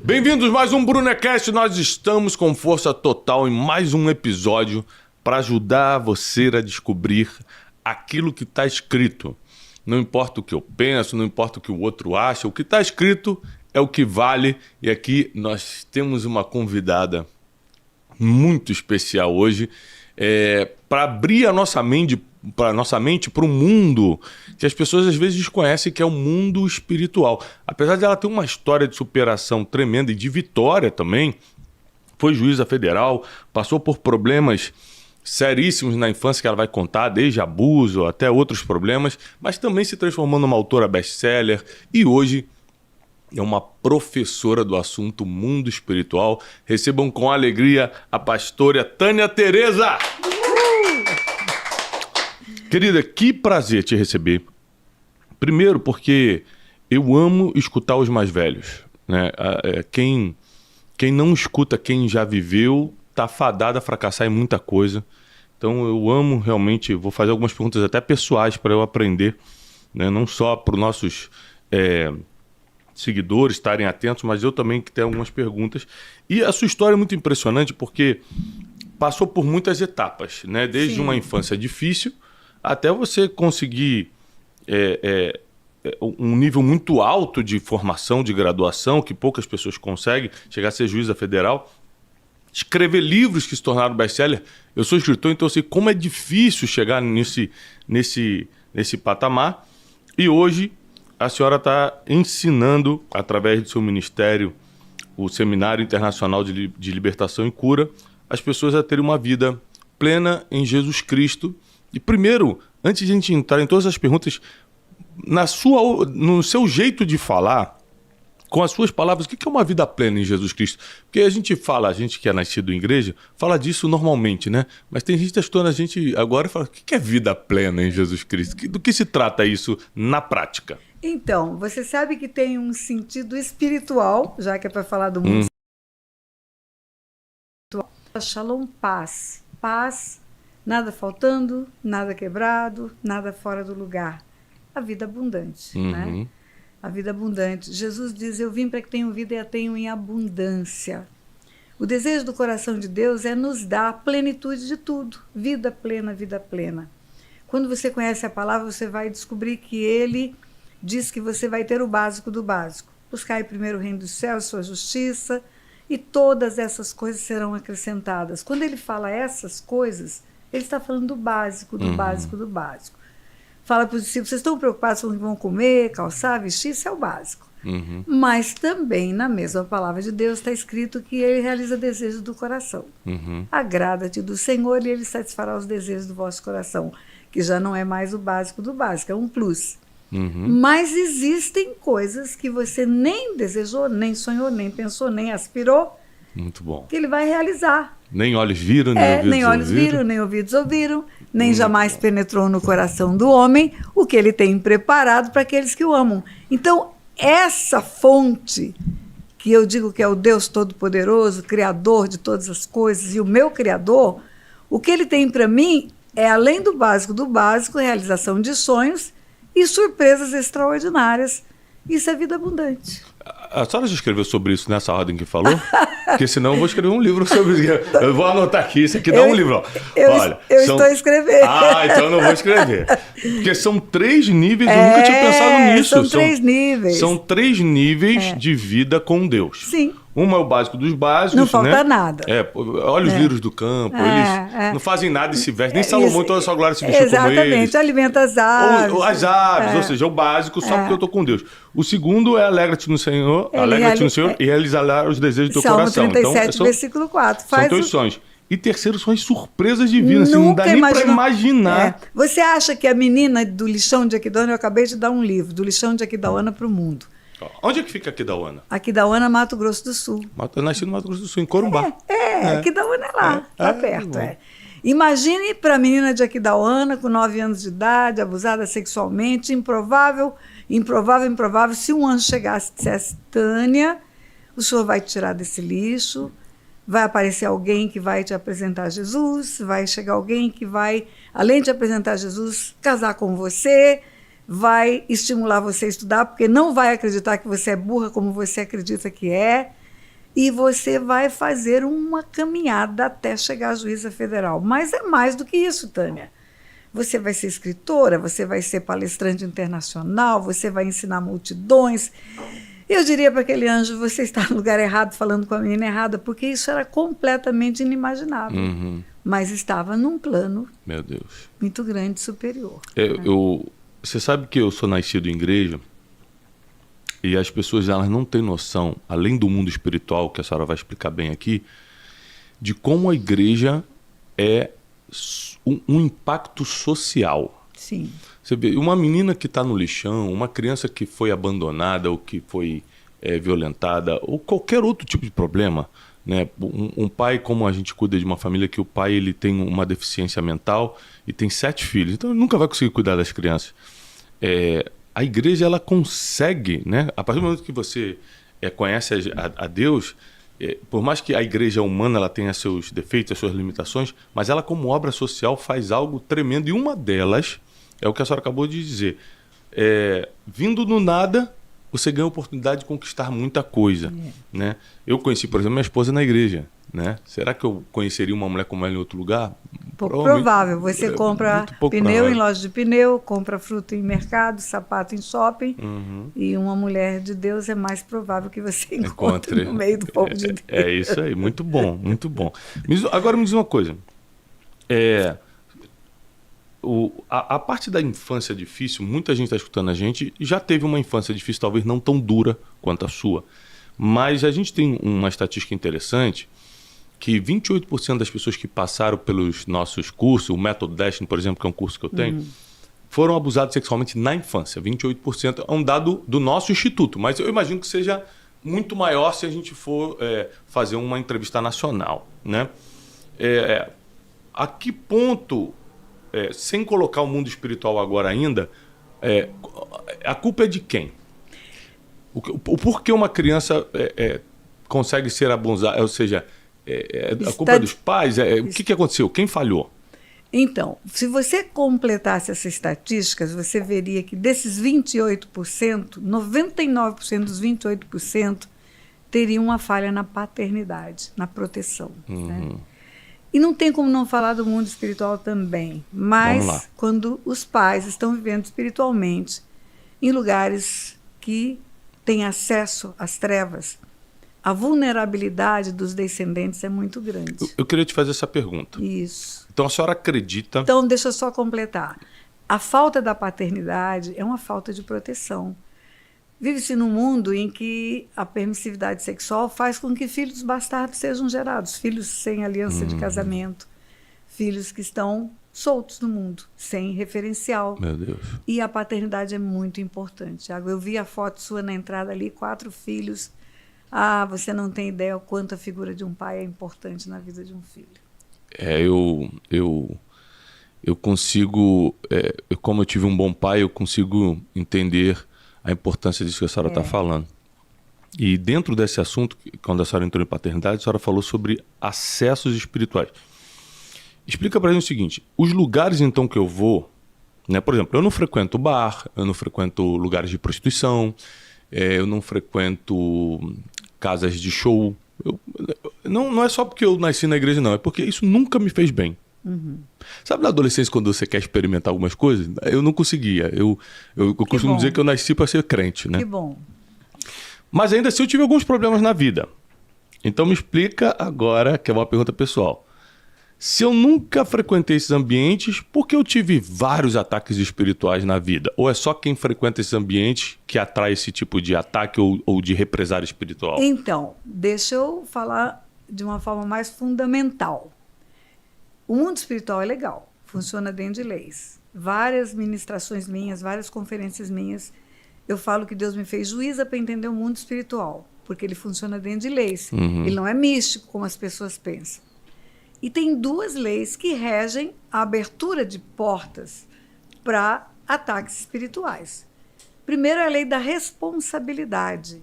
Bem-vindos a mais um Brunecast. Nós estamos com força total em mais um episódio para ajudar você a descobrir aquilo que está escrito. Não importa o que eu penso, não importa o que o outro acha, o que está escrito é o que vale. E aqui nós temos uma convidada muito especial hoje para abrir a nossa mente para um mundo que as pessoas às vezes desconhecem, que é o mundo espiritual. Apesar de ela ter uma história de superação tremenda e de vitória também, foi juíza federal, passou por problemas seríssimos na infância que ela vai contar, desde abuso até outros problemas, mas também se transformou numa autora best-seller e hoje é uma professora do assunto mundo espiritual. Recebam com alegria a pastora Tânia Tereza. Querida, que prazer te receber. Primeiro porque eu amo escutar os mais velhos, né? Quem não escuta quem já viveu tá fadado a fracassar em muita coisa. Então eu amo realmente, vou fazer algumas perguntas até pessoais para eu aprender, né? Não só para os nossos seguidores estarem atentos, mas eu também que tenho algumas perguntas. E a sua história é muito impressionante porque passou por muitas etapas, né? Desde uma infância difícil até você conseguir um nível muito alto de formação, de graduação, que poucas pessoas conseguem, chegar a ser juíza federal, escrever livros que se tornaram best-seller. Eu sou escritor, então eu sei como é difícil chegar nesse patamar. E hoje a senhora está ensinando, através do seu ministério, o Seminário Internacional de Libertação e Cura, as pessoas a terem uma vida plena em Jesus Cristo. E primeiro, antes de a gente entrar em todas as perguntas, no seu jeito de falar, com as suas palavras, o que é uma vida plena em Jesus Cristo? Porque a gente que é nascido em igreja, fala disso normalmente, né? Mas tem gente que está a gente agora e fala, o que é vida plena em Jesus Cristo? Do que se trata isso na prática? Então, você sabe que tem um sentido espiritual, já que é para falar do mundo espiritual. Shalom, paz. Paz. Nada faltando, nada quebrado, nada fora do lugar. A vida abundante, né? A vida abundante. Jesus diz, eu vim para que tenham vida e a tenham em abundância. O desejo do coração de Deus é nos dar a plenitude de tudo. Vida plena, vida plena. Quando você conhece a palavra, você vai descobrir que ele diz que você vai ter o básico do básico. Buscai primeiro o reino dos céus, sua justiça, e todas essas coisas serão acrescentadas. Quando ele fala essas coisas, ele está falando do básico, do básico, do básico. Fala para os discípulos, vocês estão preocupados com o que vão comer, calçar, vestir? Isso é o básico. Mas também, na mesma palavra de Deus, está escrito que ele realiza desejos do coração. Agrada-te do Senhor e ele satisfará os desejos do vosso coração, que já não é mais o básico do básico, é um plus. Mas existem coisas que você nem desejou, nem sonhou, nem pensou, nem aspirou, muito bom, que ele vai realizar. Nem olhos viram, nem ouvidos ouviram. Nem ouvidos ouviram, nem jamais penetrou no coração do homem o que ele tem preparado para aqueles que o amam. Então, essa fonte, que eu digo que é o Deus Todo-Poderoso, Criador de todas as coisas, e o meu Criador, o que ele tem para mim é, além do básico, realização de sonhos e surpresas extraordinárias. Isso é vida abundante. A senhora já escreveu sobre isso nessa ordem que falou? Porque senão eu vou escrever um livro sobre isso. Eu vou anotar aqui, isso aqui dá um livro. Olha, estou escrevendo. Então eu não vou escrever. Porque são 3 níveis, eu nunca tinha pensado nisso. São 3 níveis. São 3 níveis de vida com Deus. Sim. Uma é o básico dos básicos. Não falta nada. Olha os vírus do campo, eles não fazem nada e se vestem. Nem Salomão em toda a sua glória se vestiu como eles. Exatamente, alimenta as aves. Ou as aves, ou seja, o básico só porque eu estou com Deus. O segundo é alegra-te no Senhor, e realizará os desejos do teu coração. Salmo 37, versículo 4. São teus sonhos. E terceiro são as surpresas divinas, assim, não dá nem para imaginar. Você acha que a menina do lixão de Aquidauana, eu acabei de dar um livro, do lixão de Aquidauana para o mundo. Onde é que fica Aquidauana? Aquidauana, Mato Grosso do Sul. Eu nasci no Mato Grosso do Sul, em Corumbá. Aquidauana é lá, lá perto. Imagine para a menina de Aquidauana, com 9 anos de idade, abusada sexualmente, improvável, se um anjo chegasse e dissesse, Tânia, o senhor vai te tirar desse lixo, vai aparecer alguém que vai te apresentar Jesus, vai chegar alguém que vai, além de apresentar Jesus, casar com você, vai estimular você a estudar, porque não vai acreditar que você é burra como você acredita que é. e você vai fazer uma caminhada até chegar à juíza federal. Mas é mais do que isso, Tânia. Você vai ser escritora, você vai ser palestrante internacional, você vai ensinar multidões. Eu diria para aquele anjo, você está no lugar errado, falando com a menina errada, porque isso era completamente inimaginável. Mas estava num plano, meu Deus, muito grande, superior. Você sabe que eu sou nascido em igreja e as pessoas elas não têm noção, além do mundo espiritual, que a senhora vai explicar bem aqui, de como a igreja é um impacto social. Sim. Você vê, uma menina que está no lixão, uma criança que foi abandonada ou que foi violentada, ou qualquer outro tipo de problema, né? Um pai, como a gente cuida de uma família que o pai ele tem uma deficiência mental e tem 7 filhos, então ele nunca vai conseguir cuidar das crianças. A igreja ela consegue, né? A partir do momento que você conhece a Deus, por mais que a igreja humana ela tenha seus defeitos, as suas limitações, mas ela como obra social faz algo tremendo, e uma delas é o que a senhora acabou de dizer. Vindo do nada, você ganha a oportunidade de conquistar muita coisa. Né? Eu conheci, por exemplo, minha esposa na igreja. Né? Será que eu conheceria uma mulher como ela em outro lugar? Pouco provável. Você compra pneu em loja de pneu, compra fruta em mercado, sapato em shopping, e uma mulher de Deus é mais provável que você encontre no meio do povo de Deus. É isso aí, muito bom, muito bom. Agora me diz uma coisa. A parte da infância difícil, muita gente está escutando a gente, já teve uma infância difícil, talvez não tão dura quanto a sua. Mas a gente tem uma estatística interessante, que 28% das pessoas que passaram pelos nossos cursos, o Método Destiny, por exemplo, que é um curso que eu tenho, foram abusados sexualmente na infância. 28% é um dado do nosso instituto, mas eu imagino que seja muito maior se a gente for fazer uma entrevista nacional. Né? A que ponto, sem colocar o mundo espiritual agora ainda, a culpa é de quem? O porquê uma criança consegue ser abusada, ou seja... a culpa é dos pais? O que aconteceu? Quem falhou? Então, se você completasse essas estatísticas, você veria que desses 28%, 99% dos 28% teriam uma falha na paternidade, na proteção. Né? E não tem como não falar do mundo espiritual também. Mas quando os pais estão vivendo espiritualmente em lugares que têm acesso às trevas, a vulnerabilidade dos descendentes é muito grande. Eu queria te fazer essa pergunta. Isso. Então a senhora acredita... Então deixa eu só completar. A falta da paternidade é uma falta de proteção. Vive-se num mundo em que a permissividade sexual faz com que filhos bastardos sejam gerados, filhos sem aliança de casamento, filhos que estão soltos no mundo, sem referencial. Meu Deus. E a paternidade é muito importante. Eu vi a foto sua na entrada ali, 4 filhos... você não tem ideia o quanto a figura de um pai é importante na vida de um filho. Eu consigo, como eu tive um bom pai, eu consigo entender a importância disso que a senhora está falando. E dentro desse assunto, quando a senhora entrou em paternidade, a senhora falou sobre acessos espirituais. Explica para a gente o seguinte, os lugares então que eu vou, né, por exemplo, eu não frequento bar, eu não frequento lugares de prostituição, eu não frequento casas de show. Não é só porque eu nasci na igreja, não. É porque isso nunca me fez bem. Sabe na adolescência, quando você quer experimentar algumas coisas? Eu não conseguia. Eu costumo dizer que eu nasci para ser crente. Né? Que bom. Mas ainda assim eu tive alguns problemas na vida. Então me explica agora, que é uma pergunta pessoal. Se eu nunca frequentei esses ambientes, por que eu tive vários ataques espirituais na vida? Ou é só quem frequenta esses ambientes que atrai esse tipo de ataque ou de represária espiritual? Então, deixa eu falar de uma forma mais fundamental. O mundo espiritual é legal, funciona dentro de leis. Várias ministrações minhas, várias conferências minhas, eu falo que Deus me fez juíza para entender o mundo espiritual, porque ele funciona dentro de leis. Ele não é místico, como as pessoas pensam. E tem 2 leis que regem a abertura de portas para ataques espirituais. Primeiro é a lei da responsabilidade.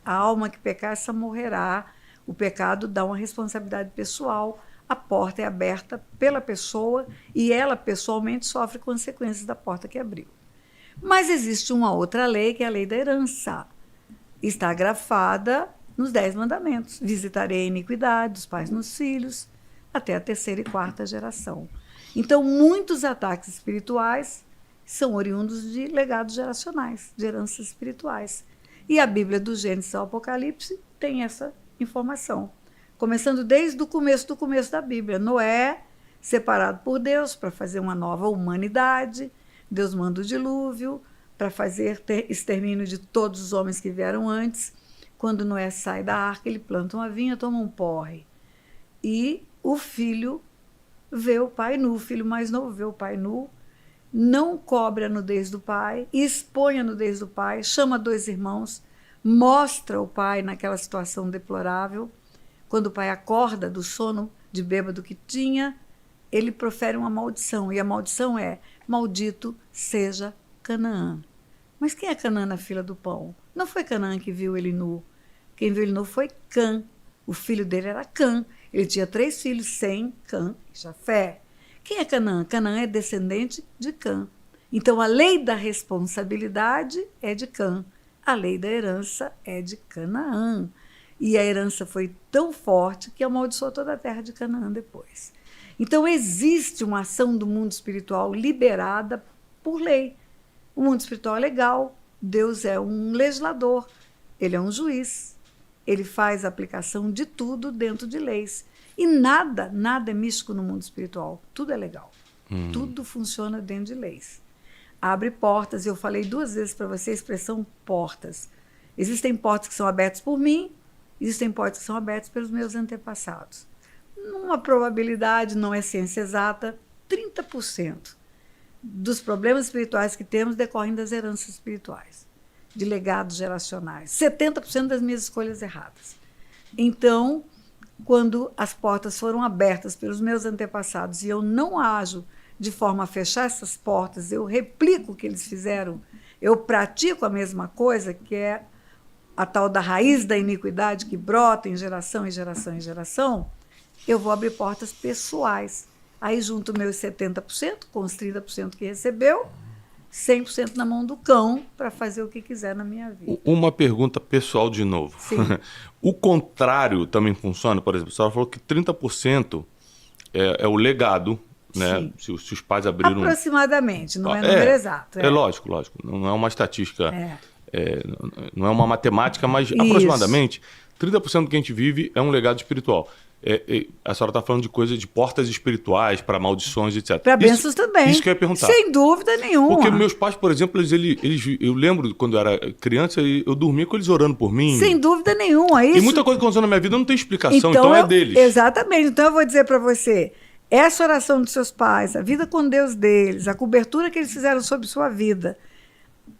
A alma que pecar, essa morrerá. O pecado dá uma responsabilidade pessoal. A porta é aberta pela pessoa e ela pessoalmente sofre consequências da porta que abriu. Mas existe uma outra lei, que é a lei da herança. Está grafada nos 10 mandamentos. Visitarei a iniquidade dos pais nos filhos, até a 3ª e 4ª geração. Então, muitos ataques espirituais são oriundos de legados geracionais, de heranças espirituais. E a Bíblia, do Gênesis ao Apocalipse, tem essa informação. Começando desde o começo da Bíblia. Noé, separado por Deus para fazer uma nova humanidade. Deus manda o dilúvio para fazer extermínio de todos os homens que vieram antes. Quando Noé sai da arca, ele planta uma vinha, toma um porre. E o filho vê o pai nu, o filho mais novo vê o pai nu, não cobre a nudez do pai, expõe a nudez do pai, chama 2 irmãos, mostra o pai naquela situação deplorável. Quando o pai acorda do sono de bêbado que tinha, ele profere uma maldição, e a maldição é: maldito seja Canaã. Mas quem é Canaã na fila do pão? Não foi Canaã que viu ele nu. Quem viu ele nu foi Cã. O filho dele era Cã. Ele tinha 3 filhos, Sem, Cã e Jafé. Quem é Canaã? Canaã é descendente de Cã. Então, a lei da responsabilidade é de Cã. A lei da herança é de Canaã. E a herança foi tão forte que amaldiçoou toda a terra de Canaã depois. Então, existe uma ação do mundo espiritual liberada por lei. O mundo espiritual é legal. Deus é um legislador. Ele é um juiz. Ele faz a aplicação de tudo dentro de leis. E nada é místico no mundo espiritual. Tudo é legal. Tudo funciona dentro de leis. Abre portas. Eu falei 2 vezes para você a expressão portas. Existem portas que são abertas por mim, existem portas que são abertas pelos meus antepassados. Numa probabilidade, não é ciência exata, 30% dos problemas espirituais que temos decorrem das heranças espirituais, de legados geracionais. 70% das minhas escolhas erradas. Então, quando as portas foram abertas pelos meus antepassados e eu não ajo de forma a fechar essas portas, eu replico o que eles fizeram, eu pratico a mesma coisa, que é a tal da raiz da iniquidade que brota em geração, eu vou abrir portas pessoais. Aí junto meus 70% com os 30% que recebeu, 100% na mão do cão para fazer o que quiser na minha vida. Uma pergunta pessoal de novo. Sim. O contrário também funciona? Por exemplo, a senhora falou que 30% é o legado, né? Se os pais abriram... Aproximadamente, não é número exato. É lógico. Não é uma estatística, não é uma matemática, mas aproximadamente 30% do que a gente vive é um legado espiritual. A senhora está falando de coisas de portas espirituais, para maldições, etc. Para bênçãos também. Isso que eu ia perguntar. Sem dúvida nenhuma. Porque meus pais, por exemplo, eu lembro quando eu era criança, eu dormia com eles orando por mim. Sem dúvida nenhuma. Isso... E muita coisa que aconteceu na minha vida não tem explicação, então é deles. Exatamente. Então eu vou dizer para você, essa oração dos seus pais, a vida com Deus deles, a cobertura que eles fizeram sobre sua vida,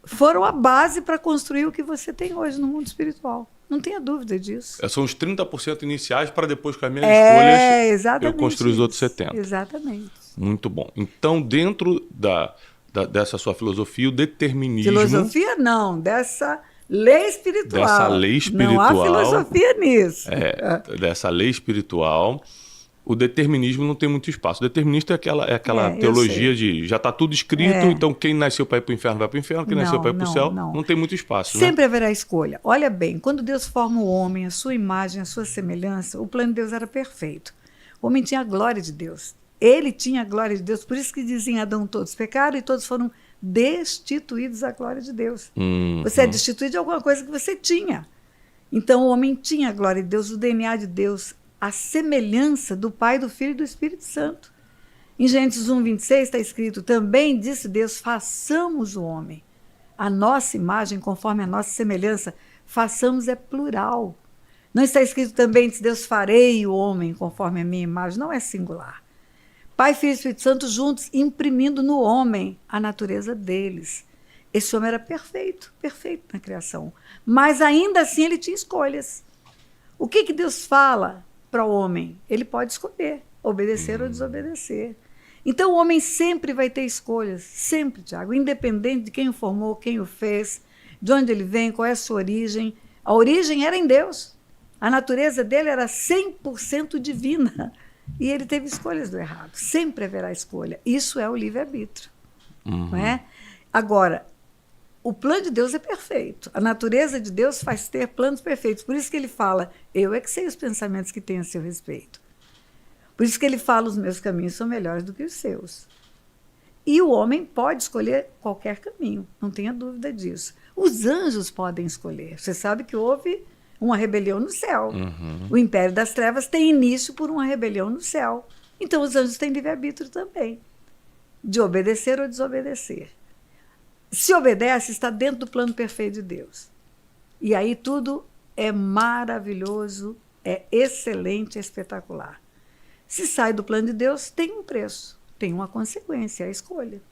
foram a base para construir o que você tem hoje no mundo espiritual. Não tenha dúvida disso. São os 30% iniciais para depois, com as minhas escolhas, eu construir os outros 70%. Exatamente. Muito bom. Então, dentro dessa sua filosofia, o determinismo... Filosofia não, dessa lei espiritual. Dessa lei espiritual. Não há filosofia nisso. Dessa lei espiritual... O determinismo não tem muito espaço. O determinista é aquela teologia de já está tudo escrito, então quem nasceu para ir para o inferno vai para o inferno, quem nasceu para ir para o céu, não tem muito espaço. Sempre haverá escolha. Olha bem, quando Deus forma o homem, a sua imagem, a sua semelhança, o plano de Deus era perfeito. O homem tinha a glória de Deus. Ele tinha a glória de Deus, por isso que dizem Adão todos pecaram e todos foram destituídos da glória de Deus. Você é destituído de alguma coisa que você tinha. Então o homem tinha a glória de Deus, o DNA de Deus, a semelhança do Pai, do Filho e do Espírito Santo. Em Gênesis 1:26 está escrito: também disse Deus, façamos o homem a nossa imagem, conforme a nossa semelhança. Façamos é plural. Não está escrito também, disse Deus, farei o homem conforme a minha imagem. Não é singular. Pai, Filho e Espírito Santo juntos, imprimindo no homem a natureza deles. Esse homem era perfeito na criação. Mas ainda assim ele tinha escolhas. O que Deus fala para o homem? Ele pode escolher, obedecer ou desobedecer. Então o homem sempre vai ter escolhas, sempre, Tiago, independente de quem o formou, quem o fez, de onde ele vem, qual é a sua origem. A origem era em Deus. A natureza dele era 100% divina. E ele teve escolhas do errado. Sempre haverá escolha. Isso é o livre-arbítrio. Não é? Agora, o plano de Deus é perfeito. A natureza de Deus faz ter planos perfeitos. Por isso que ele fala, eu é que sei os pensamentos que tenho a seu respeito. Por isso que ele fala, os meus caminhos são melhores do que os seus. E o homem pode escolher qualquer caminho, não tenha dúvida disso. Os anjos podem escolher. Você sabe que houve uma rebelião no céu. O império das trevas tem início por uma rebelião no céu. Então os anjos têm livre-arbítrio também, de obedecer ou desobedecer. Se obedece, está dentro do plano perfeito de Deus. E aí tudo é maravilhoso, é excelente, é espetacular. Se sai do plano de Deus, tem um preço, tem uma consequência, a escolha.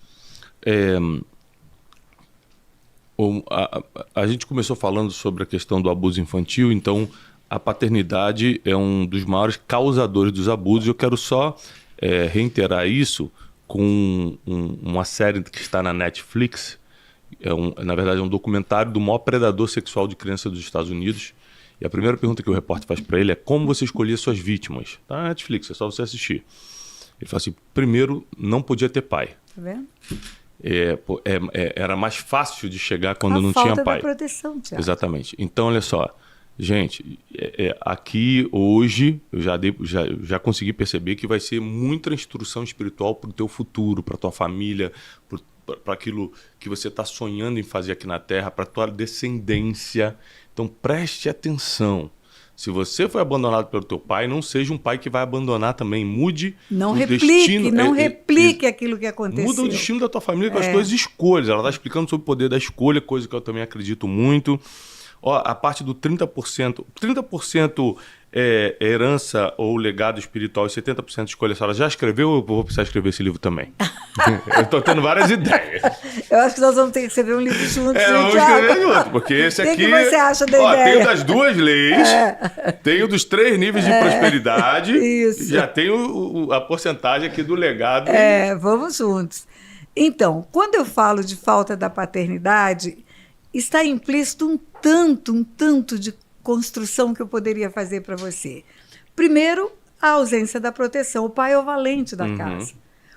A gente começou falando sobre a questão do abuso infantil, então a paternidade é um dos maiores causadores dos abusos. Eu quero só reiterar isso com uma série que está na Netflix. Na verdade, é um documentário do maior predador sexual de crianças dos Estados Unidos. E a primeira pergunta que o repórter faz para ele é como você escolhia suas vítimas. Tá na Netflix, é só você assistir. Ele fala assim, primeiro, não podia ter pai. Tá vendo? Era mais fácil de chegar quando não tinha pai. A falta da proteção, Tiago. Exatamente. Então, olha só. Gente, aqui hoje eu já consegui perceber que vai ser muita instrução espiritual para o teu futuro, para a tua família, para aquilo que você está sonhando em fazer aqui na Terra, para a tua descendência. Então preste atenção. Se você foi abandonado pelo teu pai, não seja um pai que vai abandonar também. Mude o destino. Não replique aquilo que aconteceu. Muda o destino da tua família com as tuas escolhas. Ela está explicando sobre o poder da escolha, coisa que eu também acredito muito. Ó, a parte do 30%. 30% é herança ou legado espiritual e 70% escolha. A senhora já escreveu ou eu vou precisar escrever esse livro também? Eu estou tendo várias ideias. Eu acho que nós vamos ter que escrever um livro juntos. Vamos escrever junto, porque esse aqui... O que você acha da ideia? Tem o das 2 leis, tem o dos 3 níveis de prosperidade, isso. E já tem a porcentagem aqui do legado. Vamos juntos. Então, quando eu falo de falta da paternidade, está implícito um tanto de construção que eu poderia fazer para você. Primeiro, a ausência da proteção. O pai é o valente da casa.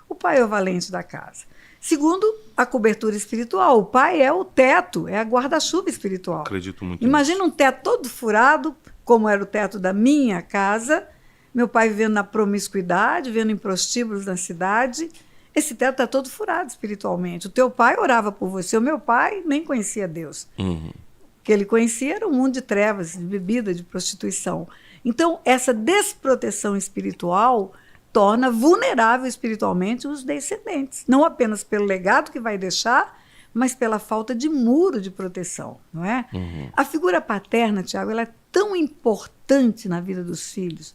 O pai é o valente da casa. Segundo, a cobertura espiritual. O pai é o teto, é a guarda-chuva espiritual. Acredito muito. Imagina um teto todo furado, como era o teto da minha casa, meu pai vivendo na promiscuidade, vivendo em prostíbulos na cidade. Esse teto está todo furado espiritualmente. O teu pai orava por você, o meu pai nem conhecia Deus. O que ele conhecia era um mundo de trevas, de bebida, de prostituição. Então, essa desproteção espiritual torna vulnerável espiritualmente os descendentes. Não apenas pelo legado que vai deixar, mas pela falta de muro de proteção. Não é? A figura paterna, Tiago, ela é tão importante na vida dos filhos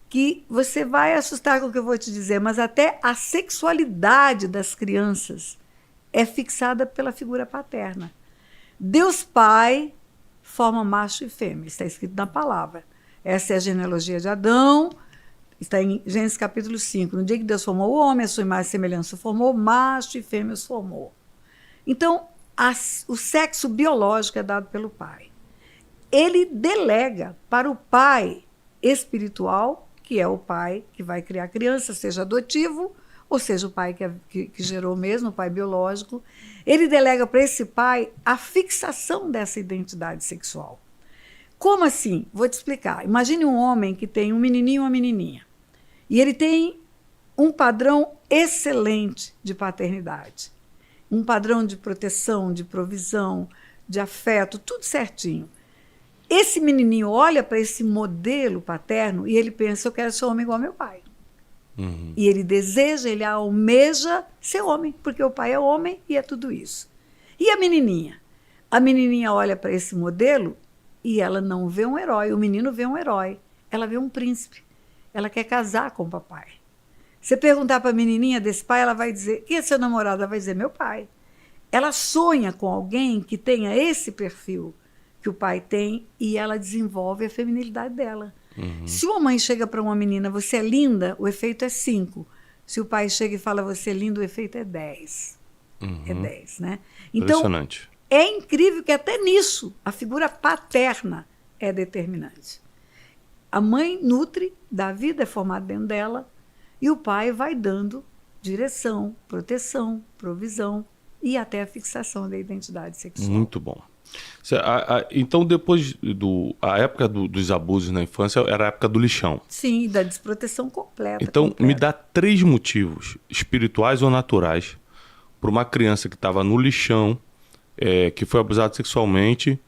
que você vai assustar com o que eu vou te dizer, mas até a sexualidade das crianças é fixada pela figura paterna. Deus Pai forma macho e fêmea, está escrito na palavra. Essa é a genealogia de Adão, está em Gênesis capítulo 5. No dia que Deus formou o homem, a sua imagem e semelhança formou, macho e fêmea os formou. Então, o sexo biológico é dado pelo pai. Ele delega para o pai espiritual, que é o pai que vai criar a criança, seja adotivo, ou seja, o pai que gerou mesmo, o pai biológico. Ele delega para esse pai a fixação dessa identidade sexual. Como assim? Vou te explicar. Imagine um homem que tem um menininho e uma menininha. E ele tem um padrão excelente de paternidade. Um padrão de proteção, de provisão, de afeto, tudo certinho. Esse menininho olha para esse modelo paterno e ele pensa, eu quero ser homem igual ao meu pai. E ele deseja, ele almeja ser homem, porque o pai é homem e é tudo isso. E a menininha? A menininha olha para esse modelo e ela não vê um herói, o menino vê um herói. Ela vê um príncipe. Ela quer casar com o papai. Você perguntar para a menininha desse pai, ela vai dizer, quem é seu namorado? Ela vai dizer, meu pai. Ela sonha com alguém que tenha esse perfil que o pai tem e ela desenvolve a feminilidade dela. Se uma mãe chega para uma menina, você é linda, o efeito é 5. Se o pai chega e fala, você é linda, o efeito é 10. É 10, né? Então, é incrível que até nisso a figura paterna é determinante. A mãe nutre, dá vida, é formada dentro dela, e o pai vai dando direção, proteção, provisão. e até a fixação da identidade sexual. Muito bom. Então, depois a época dos abusos na infância era a época do lixão. Sim, da desproteção completa. Então, me dá 3 motivos, espirituais ou naturais, para uma criança que estava no lixão, que foi abusada sexualmente,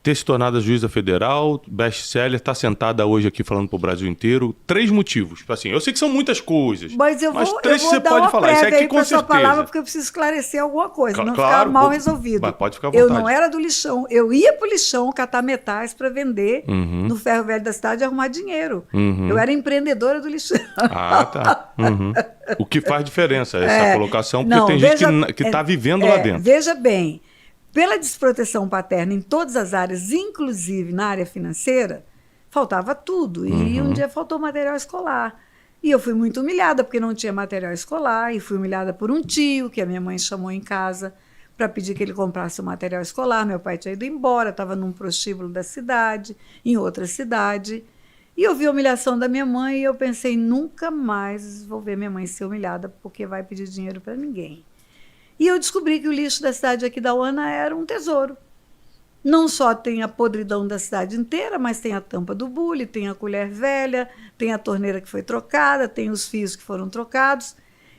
ter se tornado juíza federal, best-seller, tá sentada hoje aqui falando pro Brasil inteiro. 3 motivos. Assim, eu sei que são muitas coisas, mas 3 você pode falar. Isso aqui com certeza. Palavra, porque eu preciso esclarecer alguma coisa, não claro, ficar mal resolvido. Mas pode ficar à vontade. Eu não era do lixão. Eu ia pro lixão catar metais para vender no ferro velho da cidade e arrumar dinheiro. Eu era empreendedora do lixão. Ah, tá. O que faz diferença essa colocação, porque tem gente que tá vivendo lá dentro. Veja bem, pela desproteção paterna em todas as áreas, inclusive na área financeira, faltava tudo. E um dia faltou material escolar. E eu fui muito humilhada, porque não tinha material escolar, e fui humilhada por um tio, que a minha mãe chamou em casa para pedir que ele comprasse o material escolar. Meu pai tinha ido embora, estava num prostíbulo da cidade, em outra cidade. E eu vi a humilhação da minha mãe e eu pensei, nunca mais vou ver minha mãe ser humilhada, porque vai pedir dinheiro para ninguém. E eu descobri que o lixo da cidade aqui da Uana era um tesouro. Não só tem a podridão da cidade inteira, mas tem a tampa do bule, tem a colher velha, tem a torneira que foi trocada, tem os fios que foram trocados.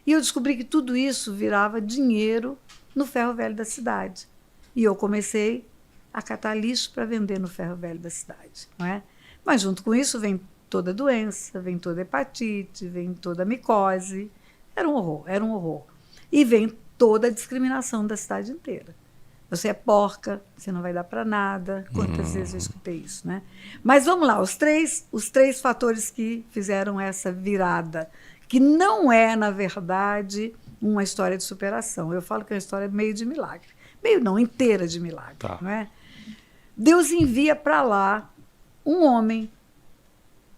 E eu descobri que tudo isso virava dinheiro no ferro velho da cidade. E eu comecei a catar lixo para vender no ferro velho da cidade, não é? Mas junto com isso vem toda a doença, vem toda a hepatite, vem toda a micose. Era um horror, era um horror. E vem toda a discriminação da cidade inteira. Você é porca, você não vai dar para nada. Quantas vezes eu escutei isso, né? Mas vamos lá, os três fatores que fizeram essa virada, que não é, na verdade, uma história de superação. Eu falo que é uma história meio de milagre. Meio não, inteira de milagre. Tá. Não é? Deus envia para lá um homem,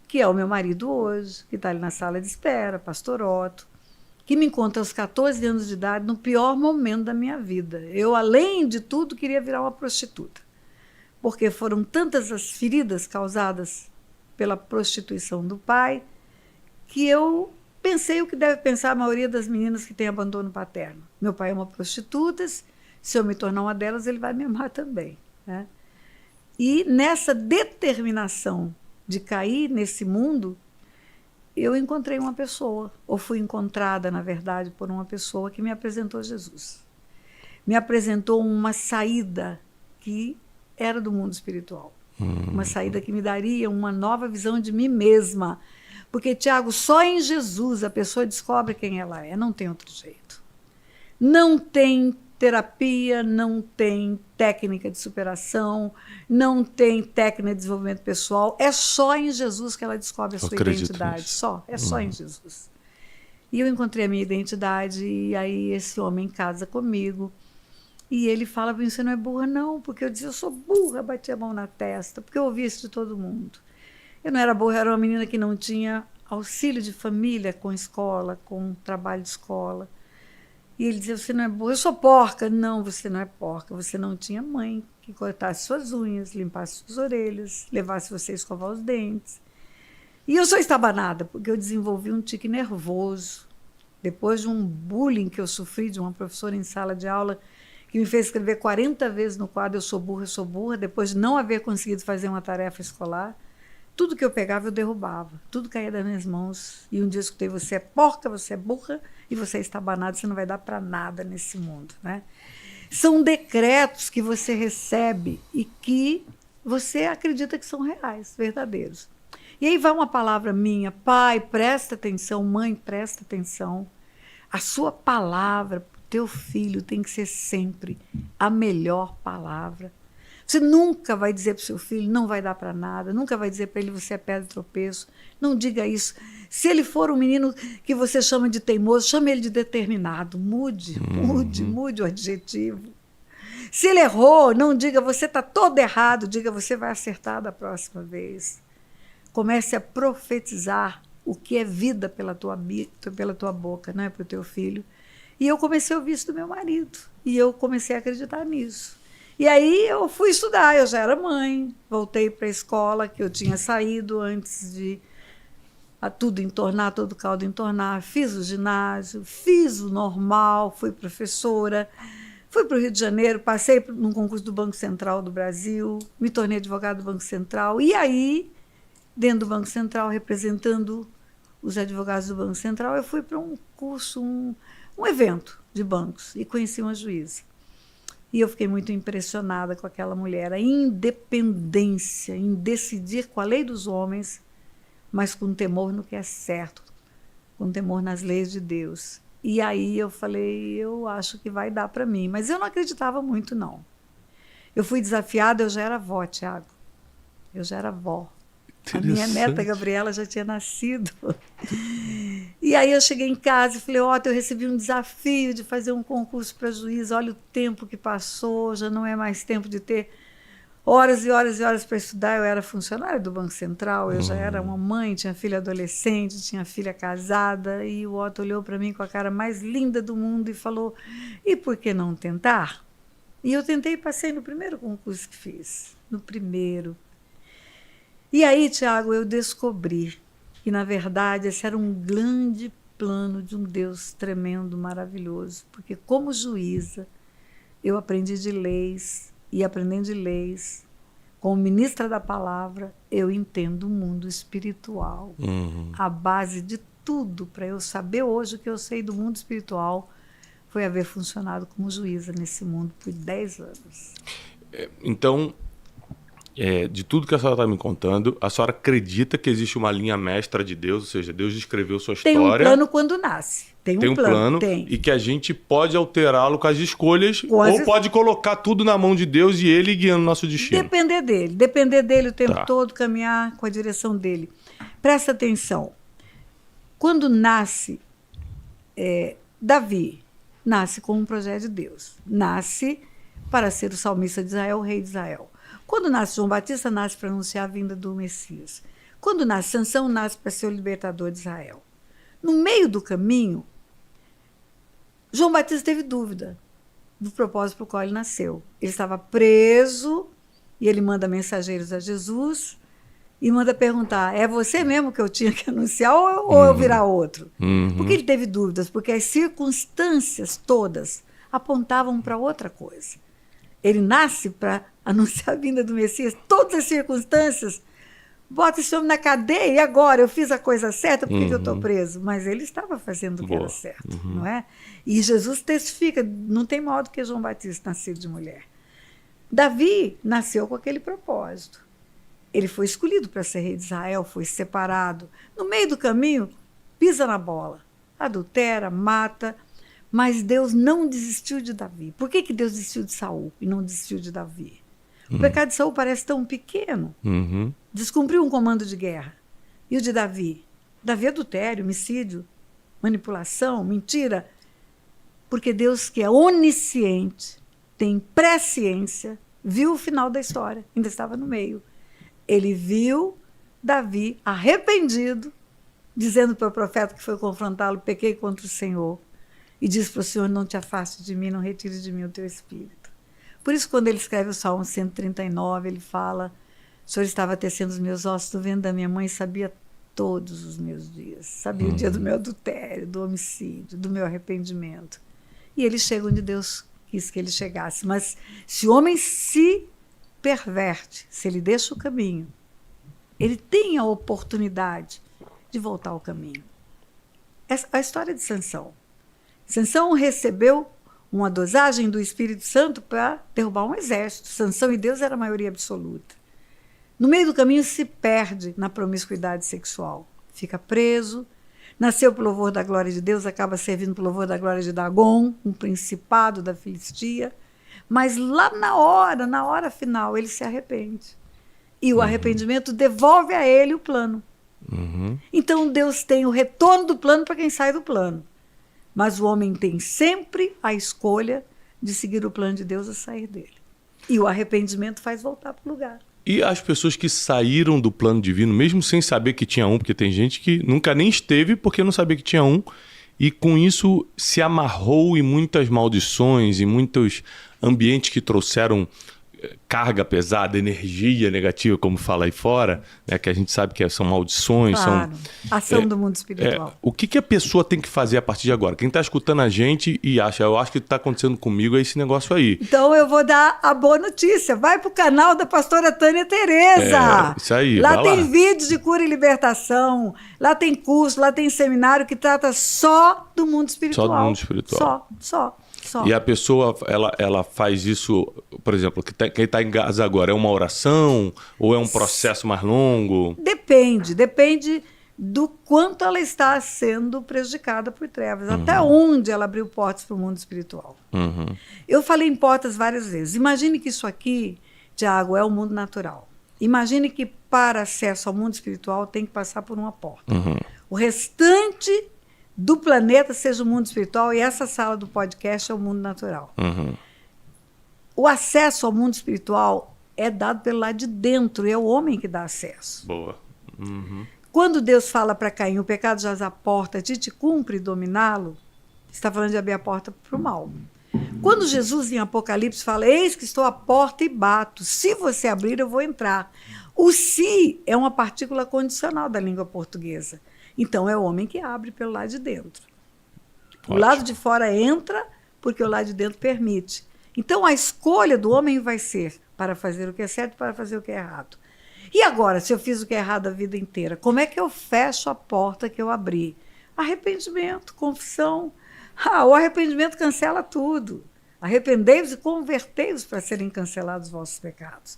que é o meu marido hoje, que está ali na sala de espera, pastor Otto, que me encontra aos 14 anos de idade, no pior momento da minha vida. Eu, além de tudo, queria virar uma prostituta, porque foram tantas as feridas causadas pela prostituição do pai, que eu pensei o que deve pensar a maioria das meninas que têm abandono paterno. Meu pai é uma prostituta, se eu me tornar uma delas, ele vai me amar também, né? E nessa determinação de cair nesse mundo, eu encontrei uma pessoa, ou fui encontrada, na verdade, por uma pessoa que me apresentou Jesus. Me apresentou uma saída que era do mundo espiritual. Uma saída que me daria uma nova visão de mim mesma. Porque, Tiago, só em Jesus a pessoa descobre quem ela é, não tem outro jeito. Não tem terapia, não tem técnica de superação, não tem técnica de desenvolvimento pessoal. É só em Jesus que ela descobre a sua identidade. Só em Jesus. E eu encontrei a minha identidade, e aí esse homem casa comigo. E ele fala para mim, você não é burra não, porque eu dizia, eu sou burra, batia a mão na testa, porque eu ouvi isso de todo mundo. Eu não era burra, eu era uma menina que não tinha auxílio de família com escola, com trabalho de escola. E ele dizia, você não é burra, eu sou porca. Não, você não é porca, você não tinha mãe que cortasse suas unhas, limpasse suas orelhas, levasse você a escovar os dentes. E eu sou estabanada, porque eu desenvolvi um tique nervoso, depois de um bullying que eu sofri de uma professora em sala de aula, que me fez escrever 40 vezes no quadro, eu sou burra, depois de não haver conseguido fazer uma tarefa escolar. Tudo que eu pegava, eu derrubava. Tudo caía das minhas mãos. E um dia eu escutei, você é porca, você é burra e você é estabanada, você não vai dar para nada nesse mundo, né? São decretos que você recebe e que você acredita que são reais, verdadeiros. E aí vai uma palavra minha, pai, presta atenção, mãe, presta atenção. A sua palavra para o teu filho tem que ser sempre a melhor palavra. Você nunca vai dizer para o seu filho, não vai dar para nada, nunca vai dizer para ele, você é pedra de tropeço. Não diga isso. Se ele for um menino que você chama de teimoso, chame ele de determinado. Mude o adjetivo. Se ele errou, não diga, você está todo errado, diga, você vai acertar da próxima vez. Comece a profetizar o que é vida pela tua boca, né, para o teu filho. E eu comecei a ouvir isso do meu marido. E eu comecei a acreditar nisso. E aí eu fui estudar, eu já era mãe, voltei para a escola, que eu tinha saído antes de tudo entornar, todo o caldo entornar, fiz o ginásio, fiz o normal, fui professora, Fui para o Rio de Janeiro, passei num concurso do Banco Central do Brasil, me tornei advogado do Banco Central. E aí, dentro do Banco Central, representando os advogados do Banco Central, eu fui para um curso, um evento de bancos, e conheci uma juíza. E eu fiquei muito impressionada com aquela mulher, a independência em decidir com a lei dos homens, mas com temor no que é certo, com temor nas leis de Deus. E aí eu falei, eu acho que vai dar para mim. Mas eu não acreditava muito, não. Eu fui desafiada, eu já era avó, Tiago. Eu já era avó. A minha neta, Gabriela, já tinha nascido. E aí eu cheguei em casa e falei, eu recebi um desafio de fazer um concurso para juiz. Olha o tempo que passou, já não é mais tempo de ter horas e horas e horas para estudar. Eu era funcionária do Banco Central, eu já era uma mãe, tinha filha adolescente, tinha filha casada, e o Otto olhou para mim com a cara mais linda do mundo e falou, e por que não tentar? E eu tentei e passei no primeiro concurso que fiz, no primeiro. E aí, Tiago, eu descobri que, na verdade, esse era um grande plano de um Deus tremendo, maravilhoso, porque como juíza, eu aprendi de leis, e aprendendo de leis, como ministra da palavra, eu entendo o mundo espiritual. A base de tudo, para eu saber hoje o que eu sei do mundo espiritual, foi haver funcionado como juíza nesse mundo por 10 anos. Então, de tudo que a senhora está me contando, a senhora acredita que existe uma linha mestra de Deus, ou seja, Deus escreveu sua história. Tem um plano quando nasce. Tem um plano. E que a gente pode alterá-lo com as escolhas, ou pode colocar tudo na mão de Deus e Ele guiando o nosso destino. Depender dele o tempo todo, caminhar com a direção dele. Presta atenção. Quando nasce Davi, nasce com um projeto de Deus. Nasce para ser o salmista de Israel, o rei de Israel. Quando nasce João Batista, nasce para anunciar a vinda do Messias. Quando nasce Sansão, nasce para ser o libertador de Israel. No meio do caminho, João Batista teve dúvida do propósito para o qual ele nasceu. Ele estava preso e ele manda mensageiros a Jesus e manda perguntar, é você mesmo que eu tinha que anunciar ou eu virar outro? Porque ele teve dúvidas, porque as circunstâncias todas apontavam para outra coisa. Ele nasce para anunciar a vinda do Messias, todas as circunstâncias, bota esse homem na cadeia, e agora? Eu fiz a coisa certa, por que eu estou preso? Mas ele estava fazendo o que era certo, não é? E Jesus testifica, não tem maior do que João Batista nascido de mulher. Davi nasceu com aquele propósito. Ele foi escolhido para ser rei de Israel, foi separado. No meio do caminho, pisa na bola, adultera, mata. Mas Deus não desistiu de Davi. Por que Deus desistiu de Saul e não desistiu de Davi? O pecado de Saul parece tão pequeno. Descumpriu um comando de guerra. E o de Davi? Davi é adultério, homicídio, manipulação, mentira. Porque Deus, que é onisciente, tem presciência, viu o final da história, ainda estava no meio. Ele viu Davi arrependido, dizendo para o profeta que foi confrontá-lo, pequei contra o Senhor. E diz para o Senhor, não te afaste de mim, não retire de mim o teu espírito. Por isso, quando ele escreve o Salmo 139, ele fala, o Senhor estava tecendo os meus ossos, do ventre da minha mãe, sabia todos os meus dias. Sabia o dia do meu adultério, do homicídio, do meu arrependimento. E ele chega onde Deus quis que ele chegasse. Mas se o homem se perverte, se ele deixa o caminho, ele tem a oportunidade de voltar ao caminho. Essa é a história de Sansão. Sansão recebeu uma dosagem do Espírito Santo para derrubar um exército. Sansão e Deus era a maioria absoluta. No meio do caminho se perde na promiscuidade sexual. Fica preso. Nasceu pelo louvor da glória de Deus, acaba servindo pelo louvor da glória de Dagom, um principado da Filistia. Mas lá na hora final, ele se arrepende. E o arrependimento devolve a ele o plano. Então Deus tem o retorno do plano para quem sai do plano. Mas o homem tem sempre a escolha de seguir o plano de Deus a sair dele. E o arrependimento faz voltar para o lugar. E as pessoas que saíram do plano divino, mesmo sem saber que tinha um, porque tem gente que nunca nem esteve porque não sabia que tinha um, e com isso se amarrou em muitas maldições, em muitos ambientes que trouxeram carga pesada, energia negativa, como fala aí fora, né, que a gente sabe que são maldições, claro, ação do mundo espiritual. O que a pessoa tem que fazer a partir de agora? Quem está escutando a gente e acha, eu acho que está acontecendo comigo é esse negócio aí. Então eu vou dar a boa notícia. Vai para o canal da pastora Tânia Tereza. Isso aí, lá vai tem lá. vídeos de cura e libertação, lá tem curso, lá tem seminário que trata só do mundo espiritual. Só do mundo espiritual. Só. E a pessoa, ela faz isso, por exemplo, quem está em casa agora, é uma oração ou é um processo mais longo? Depende do quanto ela está sendo prejudicada por trevas, até onde ela abriu portas para o mundo espiritual. Eu falei em portas várias vezes. Imagine que isso aqui, Tiago, é o mundo natural. Imagine que para acesso ao mundo espiritual tem que passar por uma porta. O restante do planeta seja o mundo espiritual e essa sala do podcast é o mundo natural. O acesso ao mundo espiritual é dado pelo lado de dentro, é o homem que dá acesso. Boa. Quando Deus fala para Caim, o pecado jaz à porta, te cumpre dominá-lo, está falando de abrir a porta para o mal. Quando Jesus em Apocalipse fala, eis que estou à porta e bato, se você abrir eu vou entrar. O se é uma partícula condicional da língua portuguesa. Então, é o homem que abre pelo lado de dentro. O lado de fora entra porque o lado de dentro permite. Então, a escolha do homem vai ser para fazer o que é certo e para fazer o que é errado. E agora, se eu fiz o que é errado a vida inteira, como é que eu fecho a porta que eu abri? Arrependimento, confissão. O arrependimento cancela tudo. Arrependei-vos e convertei-vos para serem cancelados os vossos pecados.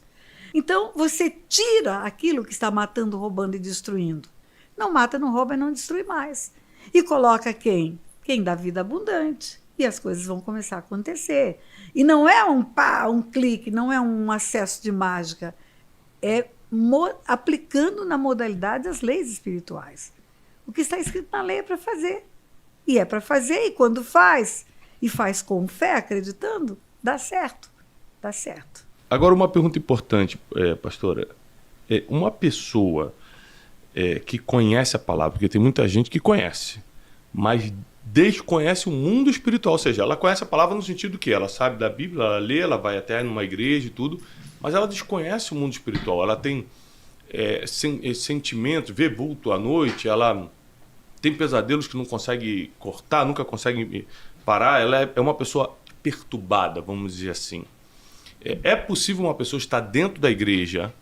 Então, você tira aquilo que está matando, roubando e destruindo. Não mata, não rouba e não destrui mais. E coloca quem? Quem dá vida abundante. E as coisas vão começar a acontecer. E não é um clique, não é um acesso de mágica. É aplicando na modalidade as leis espirituais. O que está escrito na lei é para fazer. E é para fazer, e quando faz, e faz com fé, acreditando, dá certo. Dá certo. Agora, uma pergunta importante, pastora. Uma pessoa que conhece a palavra, porque tem muita gente que conhece, mas desconhece o mundo espiritual, ou seja, ela conhece a palavra no sentido que ela sabe da Bíblia, ela lê, ela vai até numa igreja e tudo, mas ela desconhece o mundo espiritual, ela tem sentimentos, vê vulto à noite, ela tem pesadelos que não consegue cortar, nunca consegue parar, ela é uma pessoa perturbada, vamos dizer assim. É possível uma pessoa estar dentro da igreja